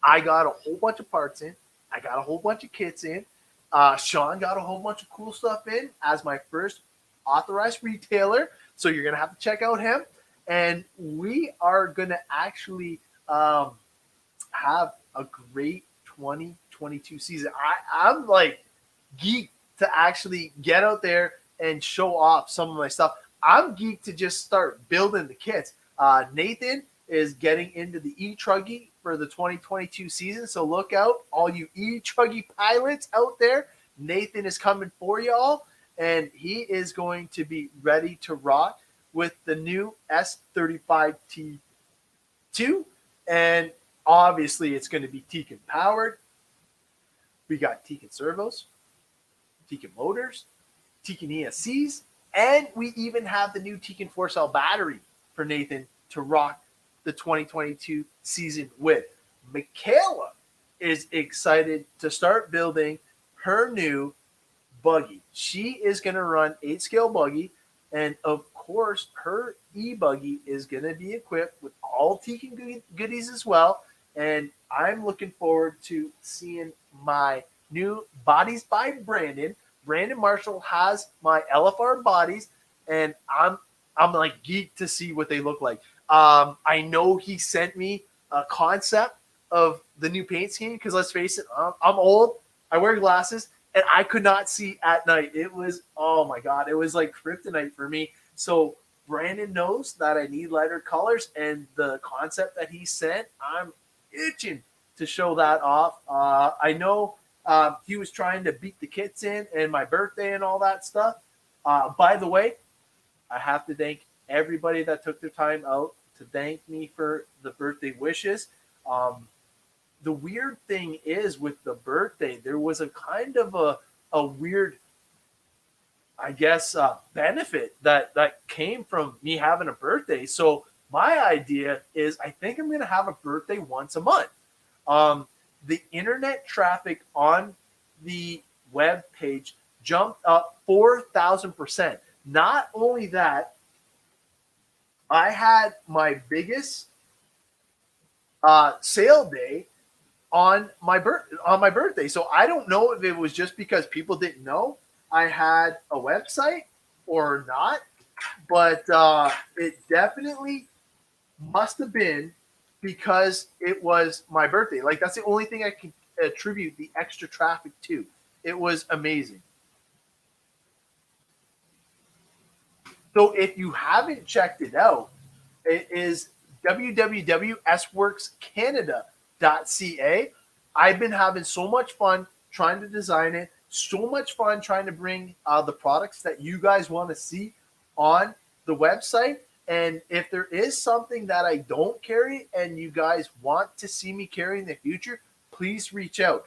I got a whole bunch of parts in. I got a whole bunch of kits in. Sean got a whole bunch of cool stuff in as my first authorized retailer. So you're going to have to check out him. And we are going to actually have a great 2022 season. I'm like geeked to actually get out there and show off some of my stuff. I'm geeked to just start building the kits. Nathan is getting into the e-truggy for the 2022 season. So look out, all you e-truggy pilots out there. Nathan is coming for y'all, and he is going to be ready to rock with the new S35T2. And obviously, it's going to be Tekin powered. We got Tekin servos, Tekin motors, Tekin ESCs, and we even have the new Tekin 4-cell battery for Nathan to rock the 2022 season with. Michaela is excited to start building her new buggy. She is going to run 8-scale buggy, and of course, her e-buggy is going to be equipped with all Tekin goodies as well. And I'm looking forward to seeing my new bodies by Brandon. Brandon Marshall has my LFR bodies, and I'm like geeked to see what they look like. I know he sent me a concept of the new paint scheme because let's face it, I'm old, I wear glasses, and I could not see at night. It was, oh my God, it was like kryptonite for me. So Brandon knows that I need lighter colors, and the concept that he sent, I'm itching to show that off. I know he was trying to beat the kits in and my birthday and all that stuff. By the way, I have to thank everybody that took their time out to thank me for the birthday wishes. The weird thing is with the birthday, there was a kind of a weird, I guess, benefit that came from me having a birthday. So my idea is I think I'm going to have a birthday once a month. The internet traffic on the web page jumped up 4,000%. Not only that, I had my biggest sale day on my birthday. So I don't know if it was just because people didn't know I had a website or not, but it definitely must have been because it was my birthday. Like that's the only thing I can attribute the extra traffic to. It was amazing. So if you haven't checked it out, it is www.sworkscanada.ca. I've been having so much fun trying to design it, so much fun trying to bring the products that you guys want to see on the website. And if there is something that I don't carry and you guys want to see me carry in the future, please reach out.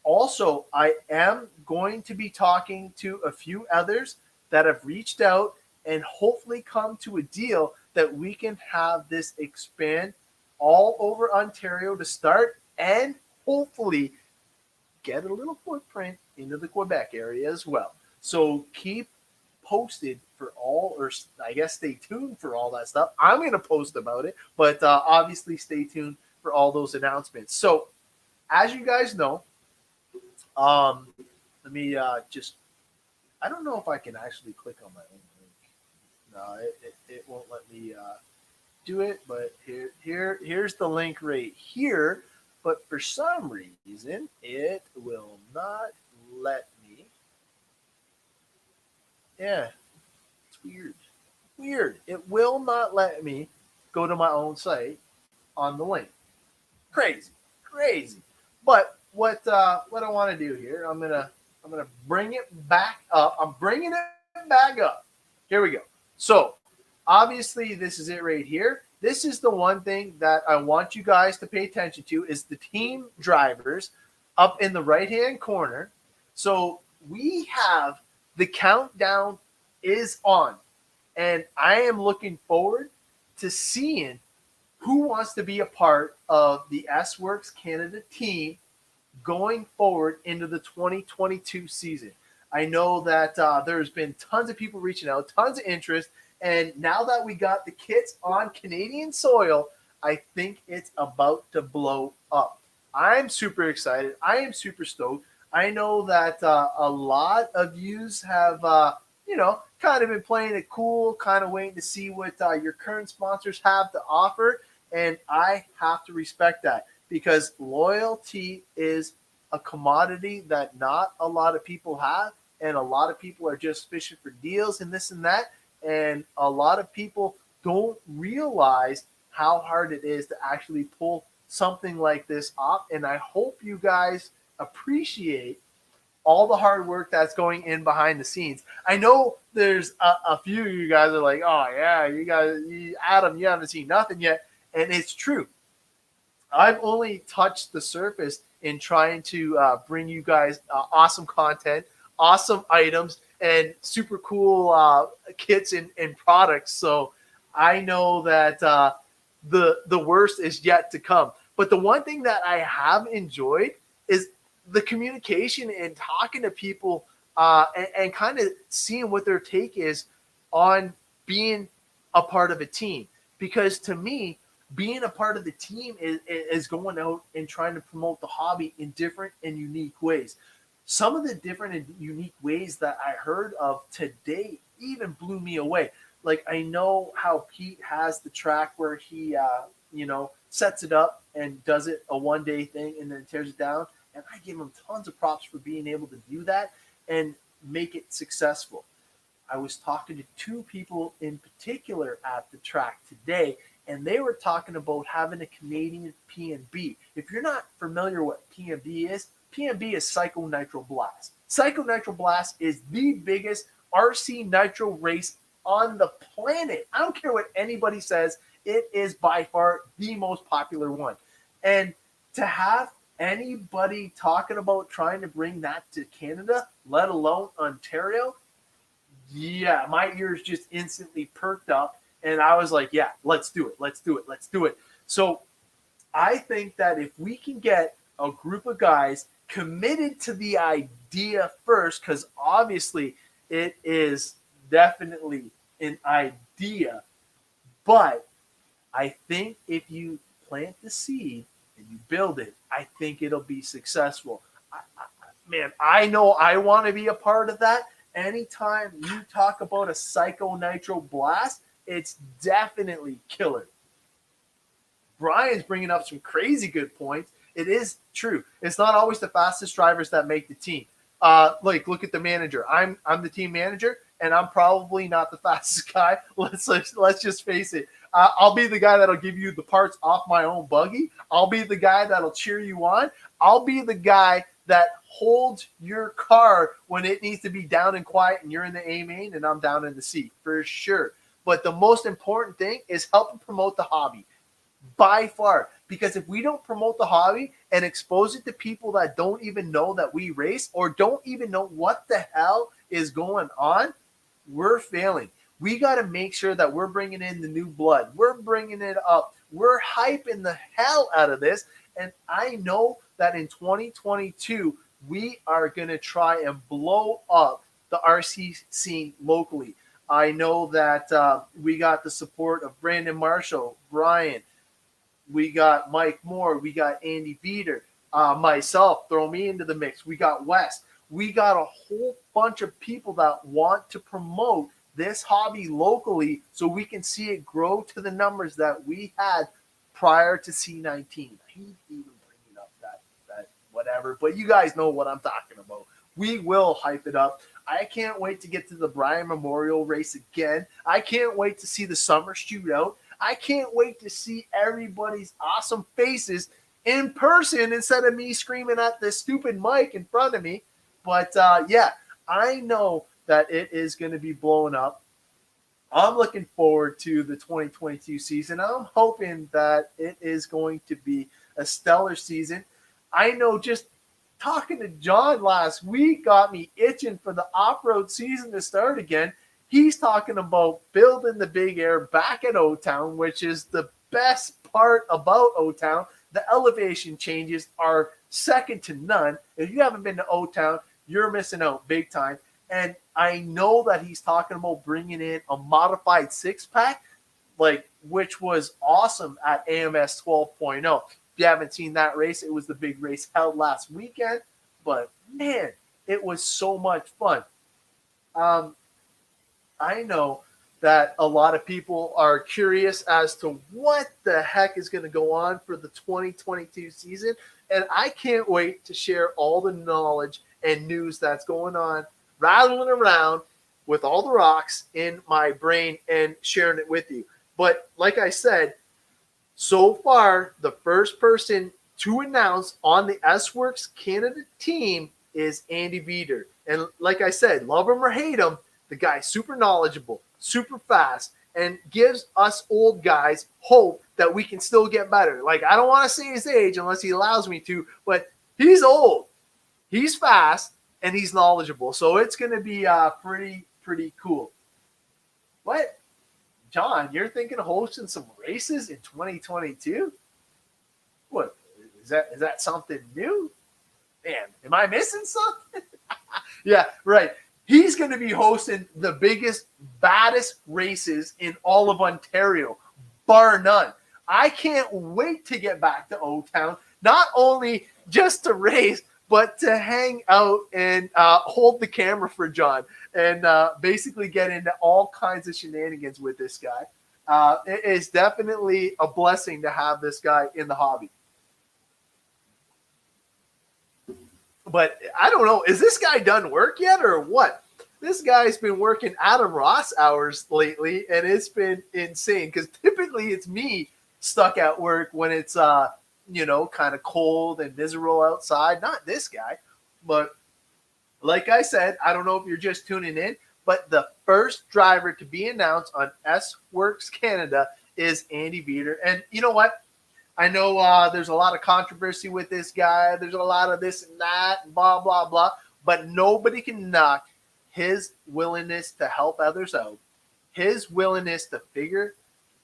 Also, I am going to be talking to a few others that have reached out and hopefully come to a deal that we can have this expand all over Ontario to start and hopefully get a little footprint into the Quebec area as well. So keep posted for all, or I guess stay tuned for all that stuff. I'm going to post about it, but obviously stay tuned for all those announcements. So as you guys know, let me just, I don't know if I can actually click on my own link. No, it won't let me do it, but here's the link right here. But for some reason, it will not let me. Yeah, it's weird. Weird. It will not let me go to my own site on the link. Crazy, crazy. But what I want to do here, I'm gonna bring it back up. I'm bringing it back up. Here we go. So obviously, this is it right here. This is the one thing that I want you guys to pay attention to is the team drivers up in the right-hand corner. So we have the countdown is on, and I am looking forward to seeing who wants to be a part of the S-Works Canada team going forward into the 2022 season. I know that there's been tons of people reaching out, tons of interest, and now that we got the kits on Canadian soil, I think it's about to blow up. I'm super excited. I am super stoked. I know that a lot of yous have, kind of been playing it cool, kind of waiting to see what your current sponsors have to offer. And I have to respect that because loyalty is a commodity that not a lot of people have. And a lot of people are just fishing for deals and this and that. And a lot of people don't realize how hard it is to actually pull something like this off. And I hope you guys appreciate all the hard work that's going in behind the scenes. I know there's a few of you guys are like, oh, yeah, you guys, Adam, you haven't seen nothing yet. And it's true. I've only touched the surface in trying to bring you guys awesome content, awesome items, and super cool kits and products. So I know that the worst is yet to come. But the one thing that I have enjoyed is the communication and talking to people and kind of seeing what their take is on being a part of a team. Because to me, being a part of the team is going out and trying to promote the hobby in different and unique ways. Some of the different and unique ways that I heard of today even blew me away. Like I know how Pete has the track where he, sets it up and does it a one-day thing and then tears it down. And I give him tons of props for being able to do that and make it successful. I was talking to two people in particular at the track today, and they were talking about having a Canadian P&B. If you're not familiar with what P&B is Psycho Nitro Blast. Psycho Nitro Blast is the biggest RC Nitro race on the planet. I don't care what anybody says. It is by far the most popular one. And to have anybody talking about trying to bring that to Canada, let alone Ontario, yeah, my ears just instantly perked up. And I was like, yeah, let's do it. Let's do it. Let's do it. So I think that if we can get a group of guys committed to the idea first, because obviously it is definitely an idea, but I think if you plant the seed and you build it, I think it'll be successful. Man, I know I want to be a part of that. Anytime you talk about a Psycho Nitro Blast, it's definitely killer. Brian's bringing up some crazy good points. It is true. It's not always the fastest drivers that make the team. Look at the manager. I'm the team manager, and I'm probably not the fastest guy. Let's just face it. I'll be the guy that'll give you the parts off my own buggy. I'll be the guy that'll cheer you on. I'll be the guy that holds your car when it needs to be down and quiet and you're in the A main and I'm down in the C for sure. but the most important thing is helping promote the hobby by far. Because if we don't promote the hobby and expose it to people that don't even know that we race or don't even know what the hell is going on, we're failing. We got to make sure that we're bringing in the new blood. We're bringing it up. We're hyping the hell out of this. And I know that in 2022, we are going to try and blow up the RC scene locally. I know that we got the support of Brandon Marshall, Brian, we got Mike Moore, we got Andy Beater, myself, throw me into the mix. We got Wes. We got a whole bunch of people that want to promote this hobby locally so we can see it grow to the numbers that we had prior to C19. I hate even bringing up that whatever, but you guys know what I'm talking about. We will hype it up. I can't wait to get to the Bryan Memorial race again. I can't wait to see the summer shootout. I can't wait to see everybody's awesome faces in person instead of me screaming at this stupid mic in front of me. But yeah, I know that it is going to be blowing up. I'm looking forward to the 2022 season. I'm hoping that it is going to be a stellar season. I know just talking to John last week got me itching for the off-road season to start again. He's talking about building the Big Air back at O-Town, which is the best part about O-Town. The elevation changes are second to none. If you haven't been to O-Town, you're missing out big time. And I know that he's talking about bringing in a modified six-pack, which was awesome at AMS 12.0. If you haven't seen that race, it was the big race held last weekend. But, man, it was so much fun. I know that a lot of people are curious as to what the heck is going to go on for the 2022 season. And I can't wait to share all the knowledge and news that's going on, rattling around with all the rocks in my brain and sharing it with you. But like I said, so far, the first person to announce on the S-Works Canada team is Andy Beater. And like I said, love him or hate him, the guy's super knowledgeable, super fast, and gives us old guys hope that we can still get better. Like, I don't want to say his age unless he allows me to, but he's old, he's fast, and he's knowledgeable. So it's going to be pretty cool. What? John, you're thinking of hosting some races in 2022? What? Is that something new? Man, am I missing something? Yeah, right. He's going to be hosting the biggest, baddest races in all of Ontario, bar none. I can't wait to get back to O-Town, not only just to race, but to hang out and hold the camera for John and basically get into all kinds of shenanigans with this guy. It is definitely a blessing to have this guy in the hobby. But I don't know, is this guy done work yet or what? This guy's been working Adam Ross hours lately, and it's been insane because typically it's me stuck at work when it's, kind of cold and miserable outside. Not this guy. But like I said, I don't know if you're just tuning in, but the first driver to be announced on S-Works Canada is Andy Beater. And you know what? I know there's a lot of controversy with this guy. There's a lot of this and that, and blah, blah, blah. But nobody can knock his willingness to help others out, his willingness to figure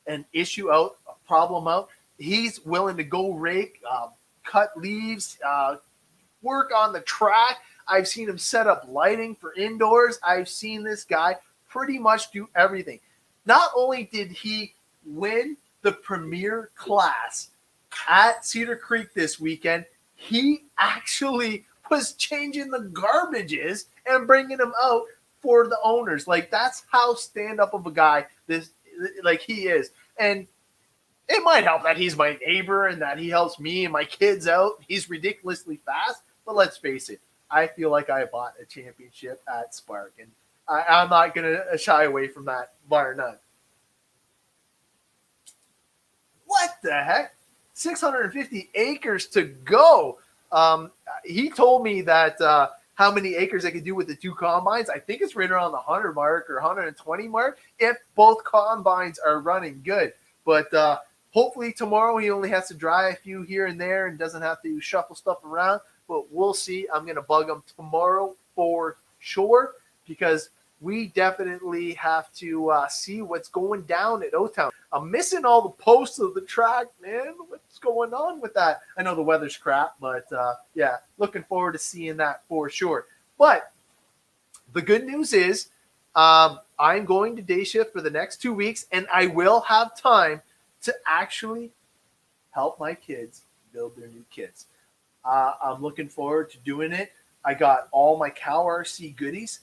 an issue out, a problem out. He's willing to go rake, cut leaves, work on the track. I've seen him set up lighting for indoors. I've seen this guy pretty much do everything. Not only did he win the premier class at Cedar Creek this weekend, he actually was changing the garbages and bringing them out for the owners. Like, that's how stand-up of a guy he is. And it might help that he's my neighbor and that he helps me and my kids out. He's ridiculously fast, but let's face it, I feel like I bought a championship at Spark, and I'm not going to shy away from that, bar none. What the heck? 650 acres to go. He told me that how many acres I could do with the two combines. I think it's right around the 100 mark or 120 mark if both combines are running good. But hopefully tomorrow he only has to dry a few here and there and doesn't have to shuffle stuff around. But we'll see. I'm going to bug him tomorrow for sure because we definitely have to see what's going down at O-Town. I'm missing all the posts of the track, man. What's going on with that? I know the weather's crap, but yeah, looking forward to seeing that for sure. But the good news is I'm going to day shift for the next 2 weeks, and I will have time to actually help my kids build their new kits. I'm looking forward to doing it. I got all my Cow RC goodies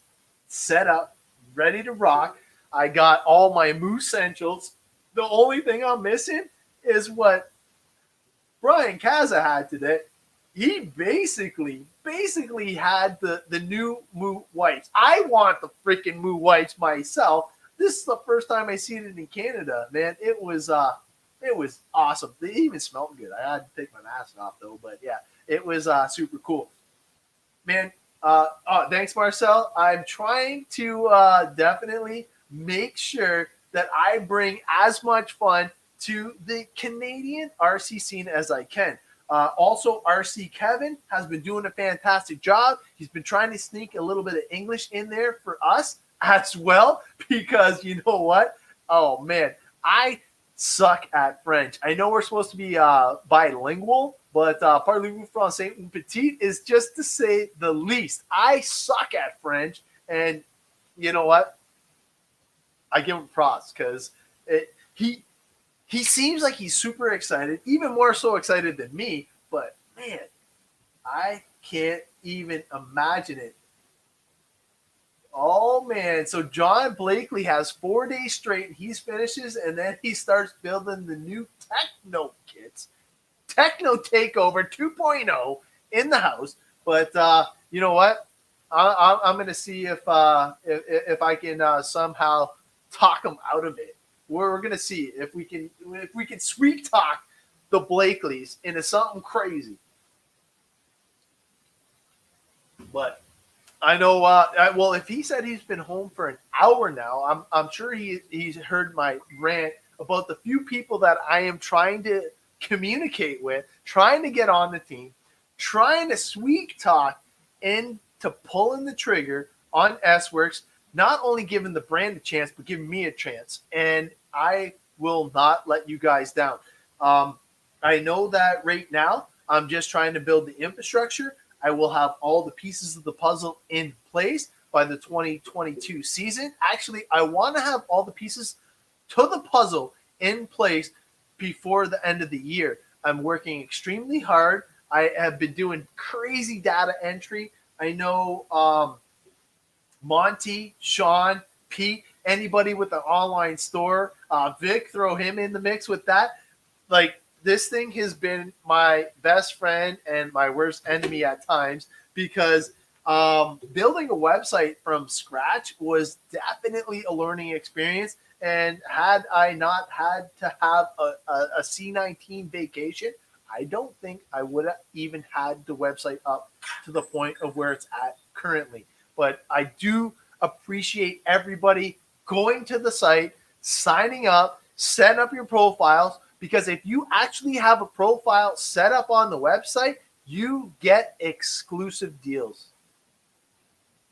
set up, ready to rock. I got all my Moose Essentials. The only thing I'm missing is what Brian Kaza had today. He basically had the new Moo Whites. I want the freaking Moo Whites myself. This is the first time I seen it in Canada, man. It was awesome. They even smelled good. I had to take my mask off though, but yeah, it was super cool, man. Thanks, Marcel. I'm trying to definitely make sure that I bring as much fun to the Canadian RC scene as I can. Also, RC Kevin has been doing a fantastic job. He's been trying to sneak a little bit of English in there for us as well, because you know what? Oh, man, I suck at French. I know we're supposed to be bilingual, but parlez-vous français ou petit is just to say the least. I suck at French, and you know what? I give him props because he seems like he's super excited, even more so excited than me. But man, I can't even imagine it. Oh man! So John Blakely has 4 days straight, and he finishes, and then he starts building the new Techno kits. Techno Takeover 2.0 in the house. But you know what? I'm going to see if I can somehow talk him out of it. We're going to see if we can sweet talk the Blakeleys into something crazy. But I know. Well, if he said he's been home for an hour now, I'm sure he's heard my rant about the few people that I am trying to communicate with, trying to get on the team, trying to sweet talk into pulling the trigger on S-Works, not only giving the brand a chance, but giving me a chance. And I will not let you guys down. I know that right now I'm just trying to build the infrastructure. I will have all the pieces of the puzzle in place by the 2022 season. Actually, I want to have all the pieces to the puzzle in place before the end of the year. I'm working extremely hard. I have been doing crazy data entry. I know Monty, Sean, Pete, anybody with an online store, Vic, throw him in the mix with that. Like, this thing has been my best friend and my worst enemy at times, because building a website from scratch was definitely a learning experience. And had I not had to have a C19 vacation, I don't think I would have even had the website up to the point of where it's at currently. But I do appreciate everybody going to the site, signing up, setting up your profiles, because if you actually have a profile set up on the website, you get exclusive deals.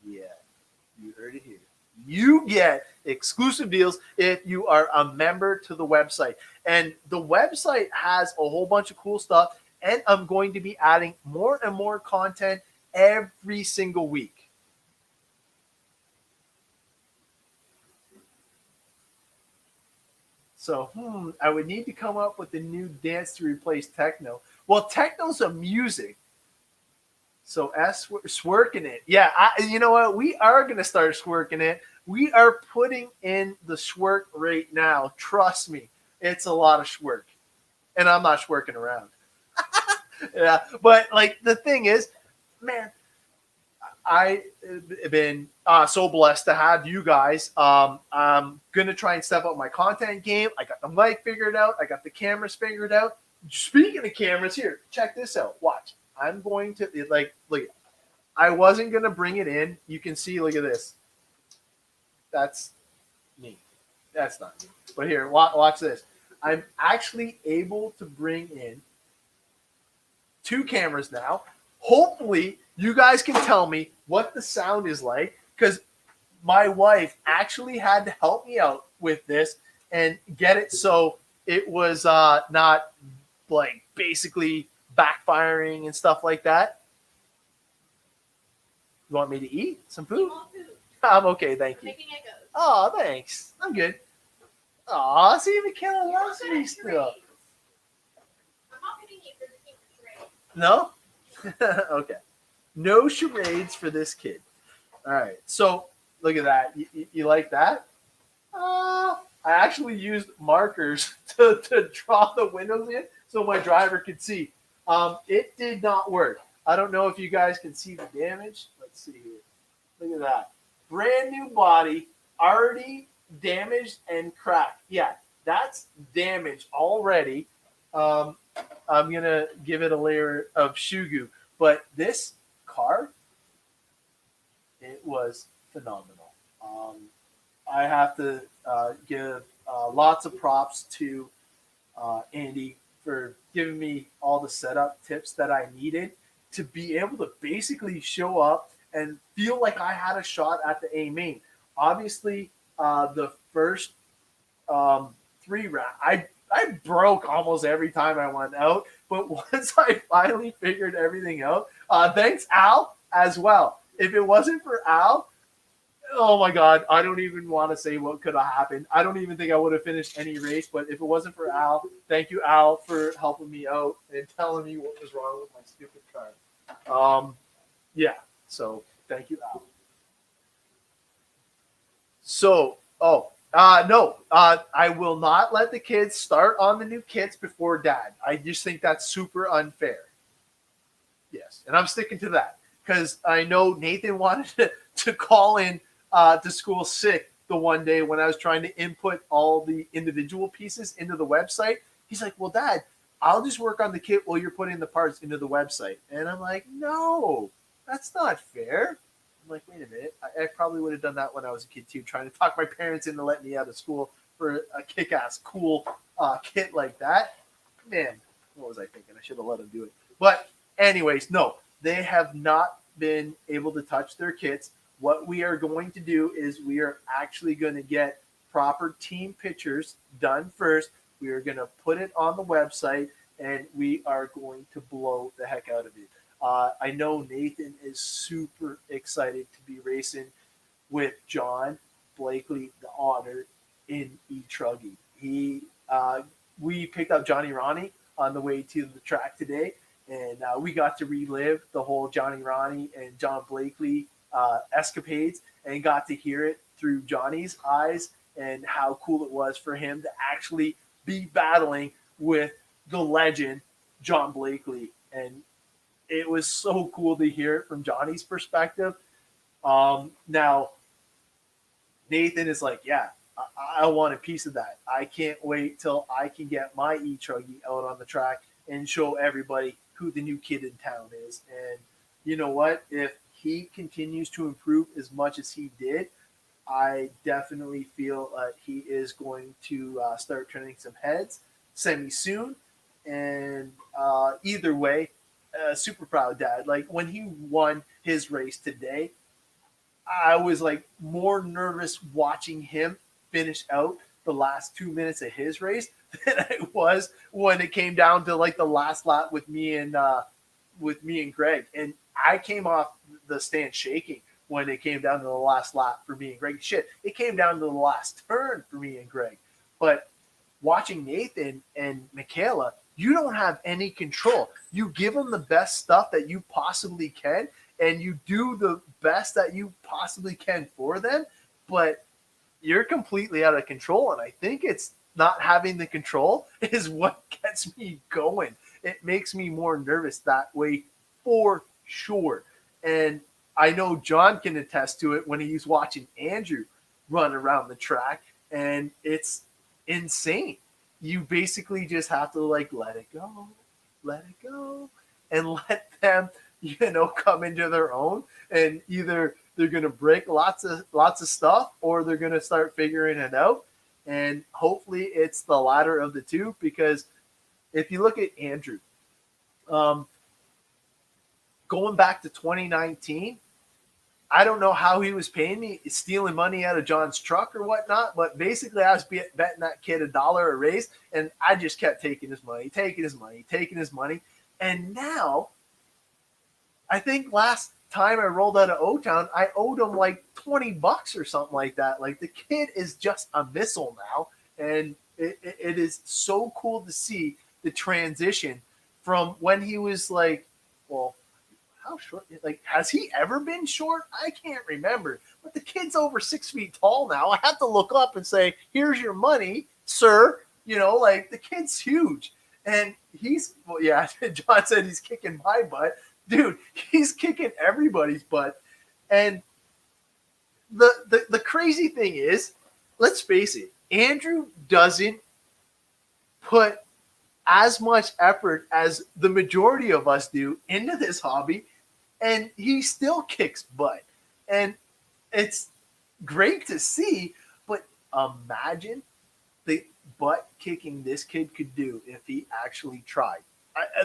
Yeah, you heard it here. You get exclusive deals if you are a member to the website. And the website has a whole bunch of cool stuff, and I'm going to be adding more and more content every single week. So, I would need to come up with a new dance to replace techno. Well, techno's a music. So swerking it. Yeah, you know what? We are going to start swerking it. We are putting in the swerk right now. Trust me. It's a lot of swerk. And I'm not swerking around. Yeah, but like the thing is, man, I've been so blessed to have you guys. I'm going to try and step up my content game. I got the mic figured out. I got the cameras figured out. Speaking of cameras, here, check this out. Watch. I'm going to, like, look, I wasn't going to bring it in. You can see, look at this. That's me. That's not me. But here, watch this. I'm actually able to bring in 2 cameras now. Hopefully, you guys can tell me what the sound is like, because my wife actually had to help me out with this and get it so it was not like basically backfiring and stuff like that. You want me to eat some food? I'm okay, thank you. Oh, thanks. I'm good. Aw, see, Michaela loves me still. No? Okay. No charades for this kid. All right. So look at that. You like that? I actually used markers to draw the windows in so my driver could see. It did not work. I don't know if you guys can see the damage. Let's see here. Look at that. Brand new body, already damaged and cracked. Yeah, that's damaged already. I'm going to give it a layer of Shugu. But this car, it was phenomenal. I have to give lots of props to Andy for giving me all the setup tips that I needed to be able to basically show up and feel like I had a shot at the A main. Obviously, the first 3 rounds, I broke almost every time I went out. But once I finally figured everything out, thanks Al as well. If it wasn't for Al, oh my God, I don't even want to say what could have happened. I don't even think I would have finished any race. But if it wasn't for Al, thank you, Al, for helping me out and telling me what was wrong with my stupid car. Yeah, so thank you, Al. So, no, I will not let the kids start on the new kits before Dad. I just think that's super unfair. Yes, and I'm sticking to that because I know Nathan wanted to call in to school sick the one day when I was trying to input all the individual pieces into the website. He's like, well, Dad, I'll just work on the kit while you're putting the parts into the website. And I'm like, no, that's not fair. I'm like, wait a minute. I probably would have done that when I was a kid too, trying to talk my parents into letting me out of school for a kick-ass cool kit like that. Man, what was I thinking? I should have let him do it. But anyways, no, they have not been able to touch their kits. What we are going to do is we are actually going to get proper team pictures done first. We are going to put it on the website, and we are going to blow the heck out of it. I know Nathan is super excited to be racing with John Blakely, the Otter, in E-Truggy. We picked up Johnny Ronnie on the way to the track today, and we got to relive the whole Johnny Ronnie and John Blakely escapades and got to hear it through Johnny's eyes and how cool it was for him to actually be battling with the legend John Blakely. And it was so cool to hear it from Johnny's perspective. Now, Nathan is like, yeah, I want a piece of that. I can't wait till I can get my E-Truggy out on the track and show everybody who the new kid in town is. And you know what? If he continues to improve as much as he did, I definitely feel he is going to start turning some heads semi-soon. And either way, super proud dad. Like when he won his race today, I was like more nervous watching him finish out the last 2 minutes of his race than I was when it came down to like the last lap with me and Greg. And I came off the stand shaking when it came down to the last lap for me and Greg. Shit, it came down to the last turn for me and Greg. But watching Nathan and Michaela, you don't have any control. You give them the best stuff that you possibly can, and you do the best that you possibly can for them, but you're completely out of control. And I think it's not having the control is what gets me going. It makes me more nervous that way for sure. And I know John can attest to it when he's watching Andrew run around the track, and it's insane. You basically just have to like let it go, and let them come into their own, and either they're going to break lots of stuff, or they're going to start figuring it out. And hopefully it's the latter of the two, because if you look at Andrew, um, going back to 2019, I don't know how he was paying me, stealing money out of John's truck or whatnot, but basically I was betting that kid $1 a raise, and I just kept taking his money, taking his money, taking his money. And now, I think last time I rolled out of O-Town, I owed him like $20 or something like that. Like, the kid is just a missile now, and it is so cool to see the transition from when he was like, well, how short? Like, has he ever been short? I can't remember. But the kid's over 6 feet tall now. I have to look up and say, "Here's your money, sir." Like, the kid's huge, and well, yeah. John said he's kicking my butt, dude. He's kicking everybody's butt, and the crazy thing is, let's face it, Andrew doesn't put as much effort as the majority of us do into this hobby, and he still kicks butt. And it's great to see, but imagine the butt kicking this kid could do if he actually tried.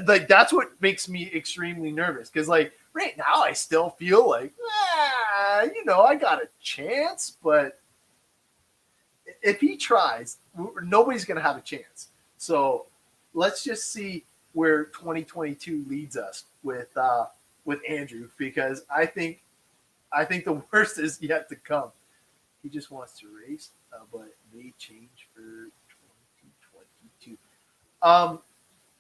Like, that's what makes me extremely nervous, because, like, right now I still feel like, I got a chance, but if he tries, nobody's going to have a chance. So let's just see where 2022 leads us with Andrew, because I think the worst is yet to come. He just wants to race, but may change for 2022.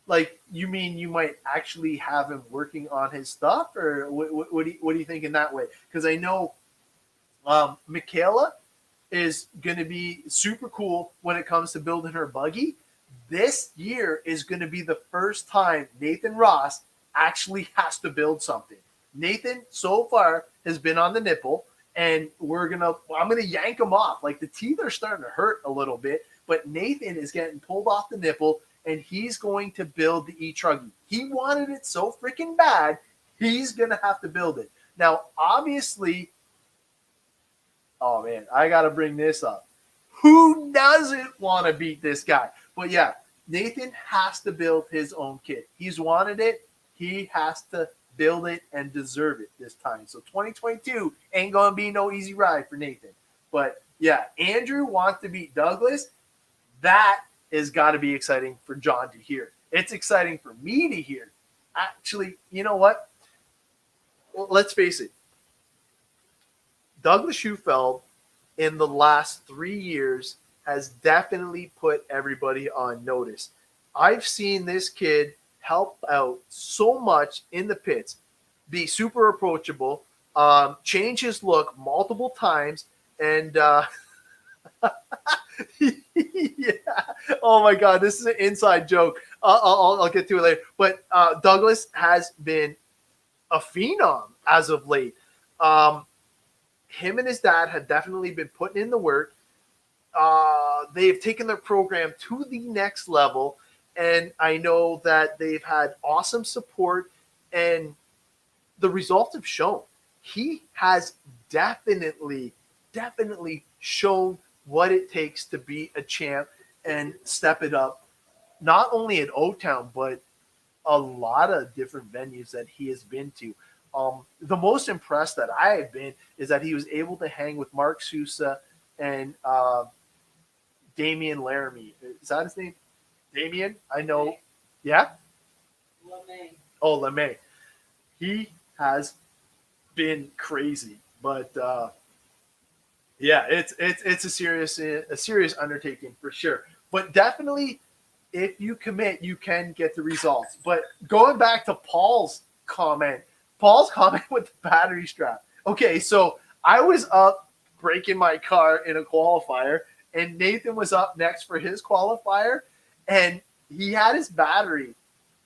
Like, you mean you might actually have him working on his stuff, or what do you think in that way? Because I know Michaela is going to be super cool when it comes to building her buggy. This year is going to be the first time Nathan Ross actually has to build something. Nathan so far has been on the nipple, and I'm gonna yank him off. Like, the teeth are starting to hurt a little bit, but Nathan is getting pulled off the nipple, and he's going to build the e-truggy. He wanted it so freaking bad, he's gonna have to build it. Now, obviously, oh man, I gotta bring this up. Who doesn't want to beat this guy? But yeah, Nathan has to build his own kit. He's wanted it. He has to build it and deserve it this time. So 2022 ain't going to be no easy ride for Nathan. But yeah, Andrew wants to beat Douglas. That has got to be exciting for John to hear. It's exciting for me to hear. Actually, you know what? Well, let's face it. Douglas Schufeld in the last 3 years has definitely put everybody on notice. I've seen this kid help out so much in the pits, be super approachable, change his look multiple times, and yeah. Oh my God, this is an inside joke. I'll get to it later. But Douglas has been a phenom as of late. Him and his dad have definitely been putting in the work. They've taken their program to the next level, and I know that they've had awesome support, and the results have shown. He has definitely shown what it takes to be a champ and step it up, not only at O-Town, but a lot of different venues that he has been to. The most impressed that I have been is that he was able to hang with Mark Sousa and Damian Laramie. Is that his name? Damian? I know. Yeah? LeMay. Oh, LeMay. He has been crazy. But yeah, it's a serious undertaking for sure. But definitely, if you commit, you can get the results. But going back to Paul's comment with the battery strap. Okay, so I was up breaking my car in a qualifier, and Nathan was up next for his qualifier, and he had his battery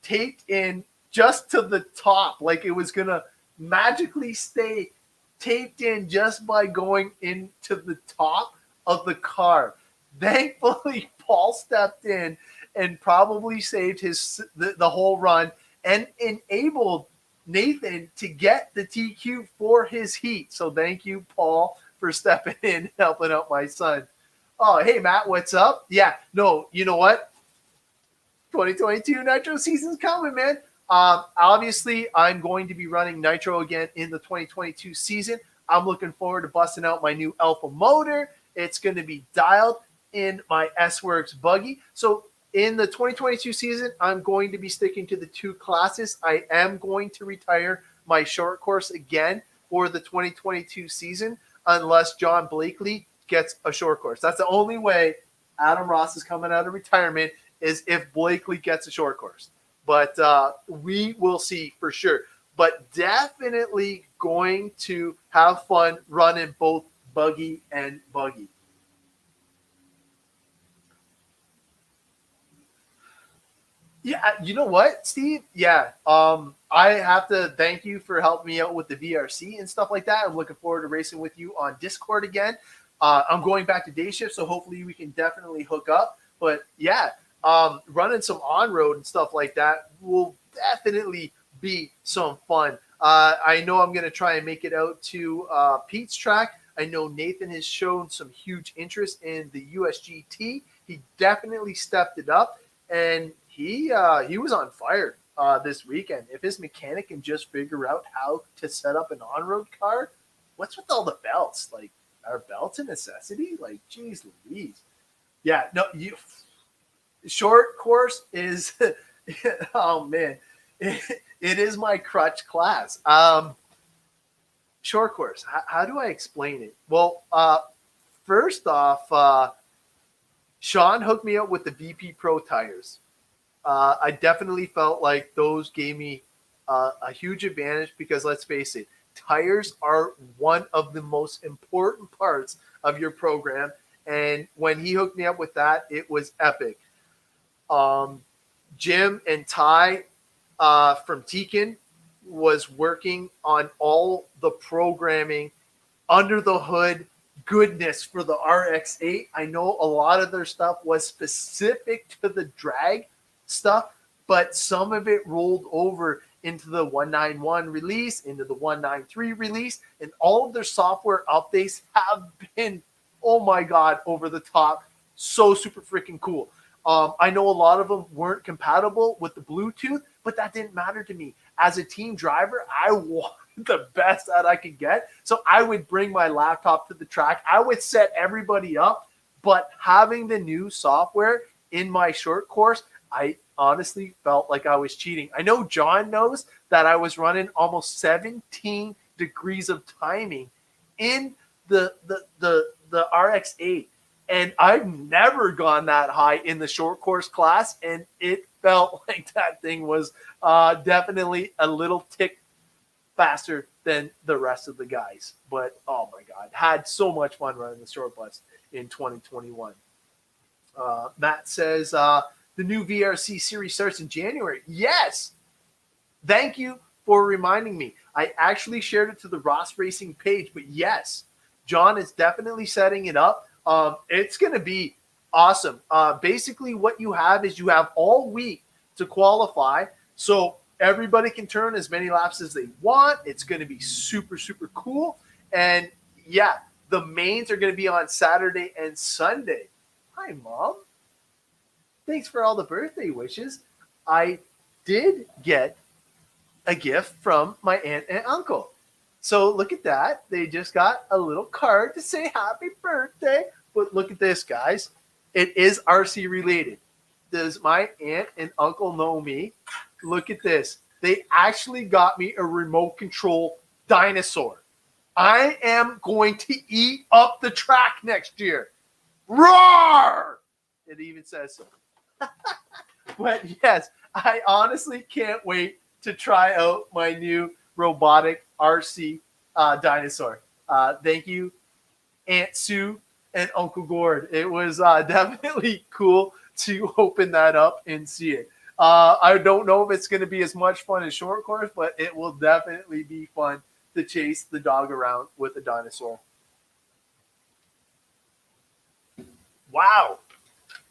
taped in just to the top, like it was going to magically stay taped in just by going into the top of the car. Thankfully, Paul stepped in and probably saved the whole run and enabled Nathan to get the TQ for his heat. So thank you, Paul, for stepping in, helping out my son. Oh, hey, Matt, what's up? Yeah, no, you know what? 2022 Nitro season's coming, man. Obviously, I'm going to be running Nitro again in the 2022 season. I'm looking forward to busting out my new Alpha motor. It's going to be dialed in my S-Works buggy. So in the 2022 season, I'm going to be sticking to the 2 classes. I am going to retire my short course again for the 2022 season unless John Blakely gets a short course. That's the only way Adam Ross is coming out of retirement, is if Blakely gets a short course. But we will see for sure. But definitely going to have fun running both buggy and buggy. Yeah, you know what, Steve? Yeah, I have to thank you for helping me out with the VRC and stuff like that. I'm looking forward to racing with you on Discord again. I'm going back to day shift, so hopefully we can definitely hook up. But yeah, running some on-road and stuff like that will definitely be some fun. I know I'm going to try and make it out to Pete's track. I know Nathan has shown some huge interest in the USGT. He definitely stepped it up, and he was on fire this weekend. If his mechanic can just figure out how to set up an on-road car, what's with all the belts? Like, are belts a necessity? Like, geez Louise. Yeah, no, short course is, oh man, it is my crutch class. Short course, how do I explain it? Well, first off, Sean hooked me up with the VP Pro tires. I definitely felt like those gave me a huge advantage because, let's face it, tires are one of the most important parts of your program. And when he hooked me up with that, it was epic. Jim and Ty from Tekin was working on all the programming under the hood goodness for the RX-8. I know a lot of their stuff was specific to the drag stuff, but some of it rolled over into the 191 release, into the 193 release, and all of their software updates have been, oh my God, over the top. So super freaking cool. I know a lot of them weren't compatible with the Bluetooth, but that didn't matter to me. As a team driver, I wanted the best that I could get. So I would bring my laptop to the track. I would set everybody up, but having the new software in my short course, I honestly felt like I was cheating. I know John knows that I was running almost 17 degrees of timing in the RX-8. And I've never gone that high in the short course class, and it felt like that thing was definitely a little tick faster than the rest of the guys. But, oh my God, had so much fun running the short bus in 2021. Matt says, the new VRC series starts in January. Yes! Thank you for reminding me. I actually shared it to the Ross Racing page, but yes, John is definitely setting it up. It's going to be awesome. Basically, what you have is you have all week to qualify. So everybody can turn as many laps as they want. It's going to be super, super cool. And yeah, the mains are going to be on Saturday and Sunday. Hi, Mom. Thanks for all the birthday wishes. I did get a gift from my aunt and uncle. So look at that. They just got a little card to say happy birthday. But look at this, guys. It is RC related. Does my aunt and uncle know me? Look at this. They actually got me a remote control dinosaur. I am going to eat up the track next year. Roar! It even says so. But yes, I honestly can't wait to try out my new robotic RC dinosaur. Thank you, Aunt Sue and Uncle Gord. It was definitely cool to open that up and see it. I don't know if it's going to be as much fun as short course, but it will definitely be fun to chase the dog around with a dinosaur. Wow.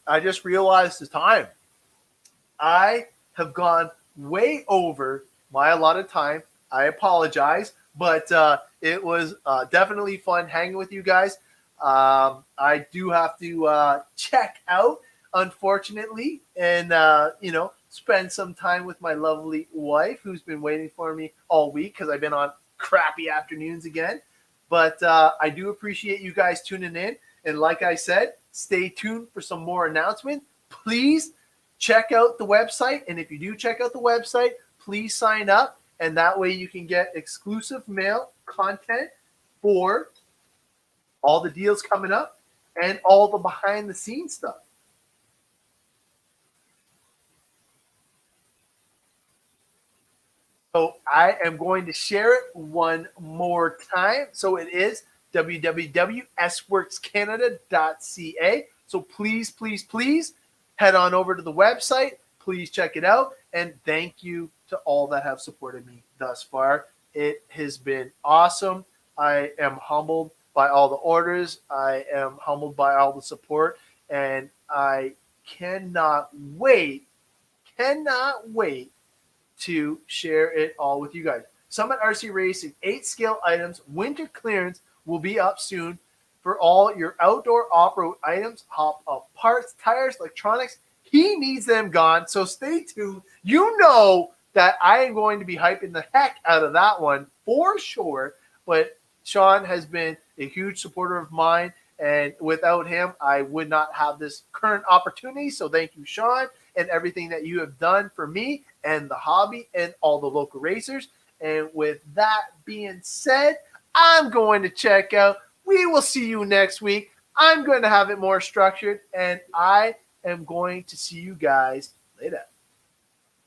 I just realized the time. I have gone way over my allotted time. I apologize, but it was definitely fun hanging with you guys. I do have to check out, unfortunately, and spend some time with my lovely wife, who's been waiting for me all week because I've been on crappy afternoons again. But I do appreciate you guys tuning in, and like I said, stay tuned for some more announcements. Please check out the website, and if you do check out the website, please sign up, and that way you can get exclusive mail content for all the deals coming up and all the behind the scenes stuff. So I am going to share it one more time. So it is www.sworkscanada.ca. So please, please, please head on over to the website. Please check it out. And thank you to all that have supported me thus far. It has been awesome. I am humbled by all the orders. I am humbled by all the support. And I cannot wait to share it all with you guys. Summit RC Racing 8 scale items winter clearance will be up soon for all your outdoor off-road items, hop up parts, tires, electronics. He needs them gone, so stay tuned. You know that I am going to be hyping the heck out of that one for sure. But Sean has been a huge supporter of mine, and without him, I would not have this current opportunity. So thank you, Sean, and everything that you have done for me and the hobby and all the local racers. And with that being said, I'm going to check out. We will see you next week. I'm going to have it more structured, and I am going to see you guys later.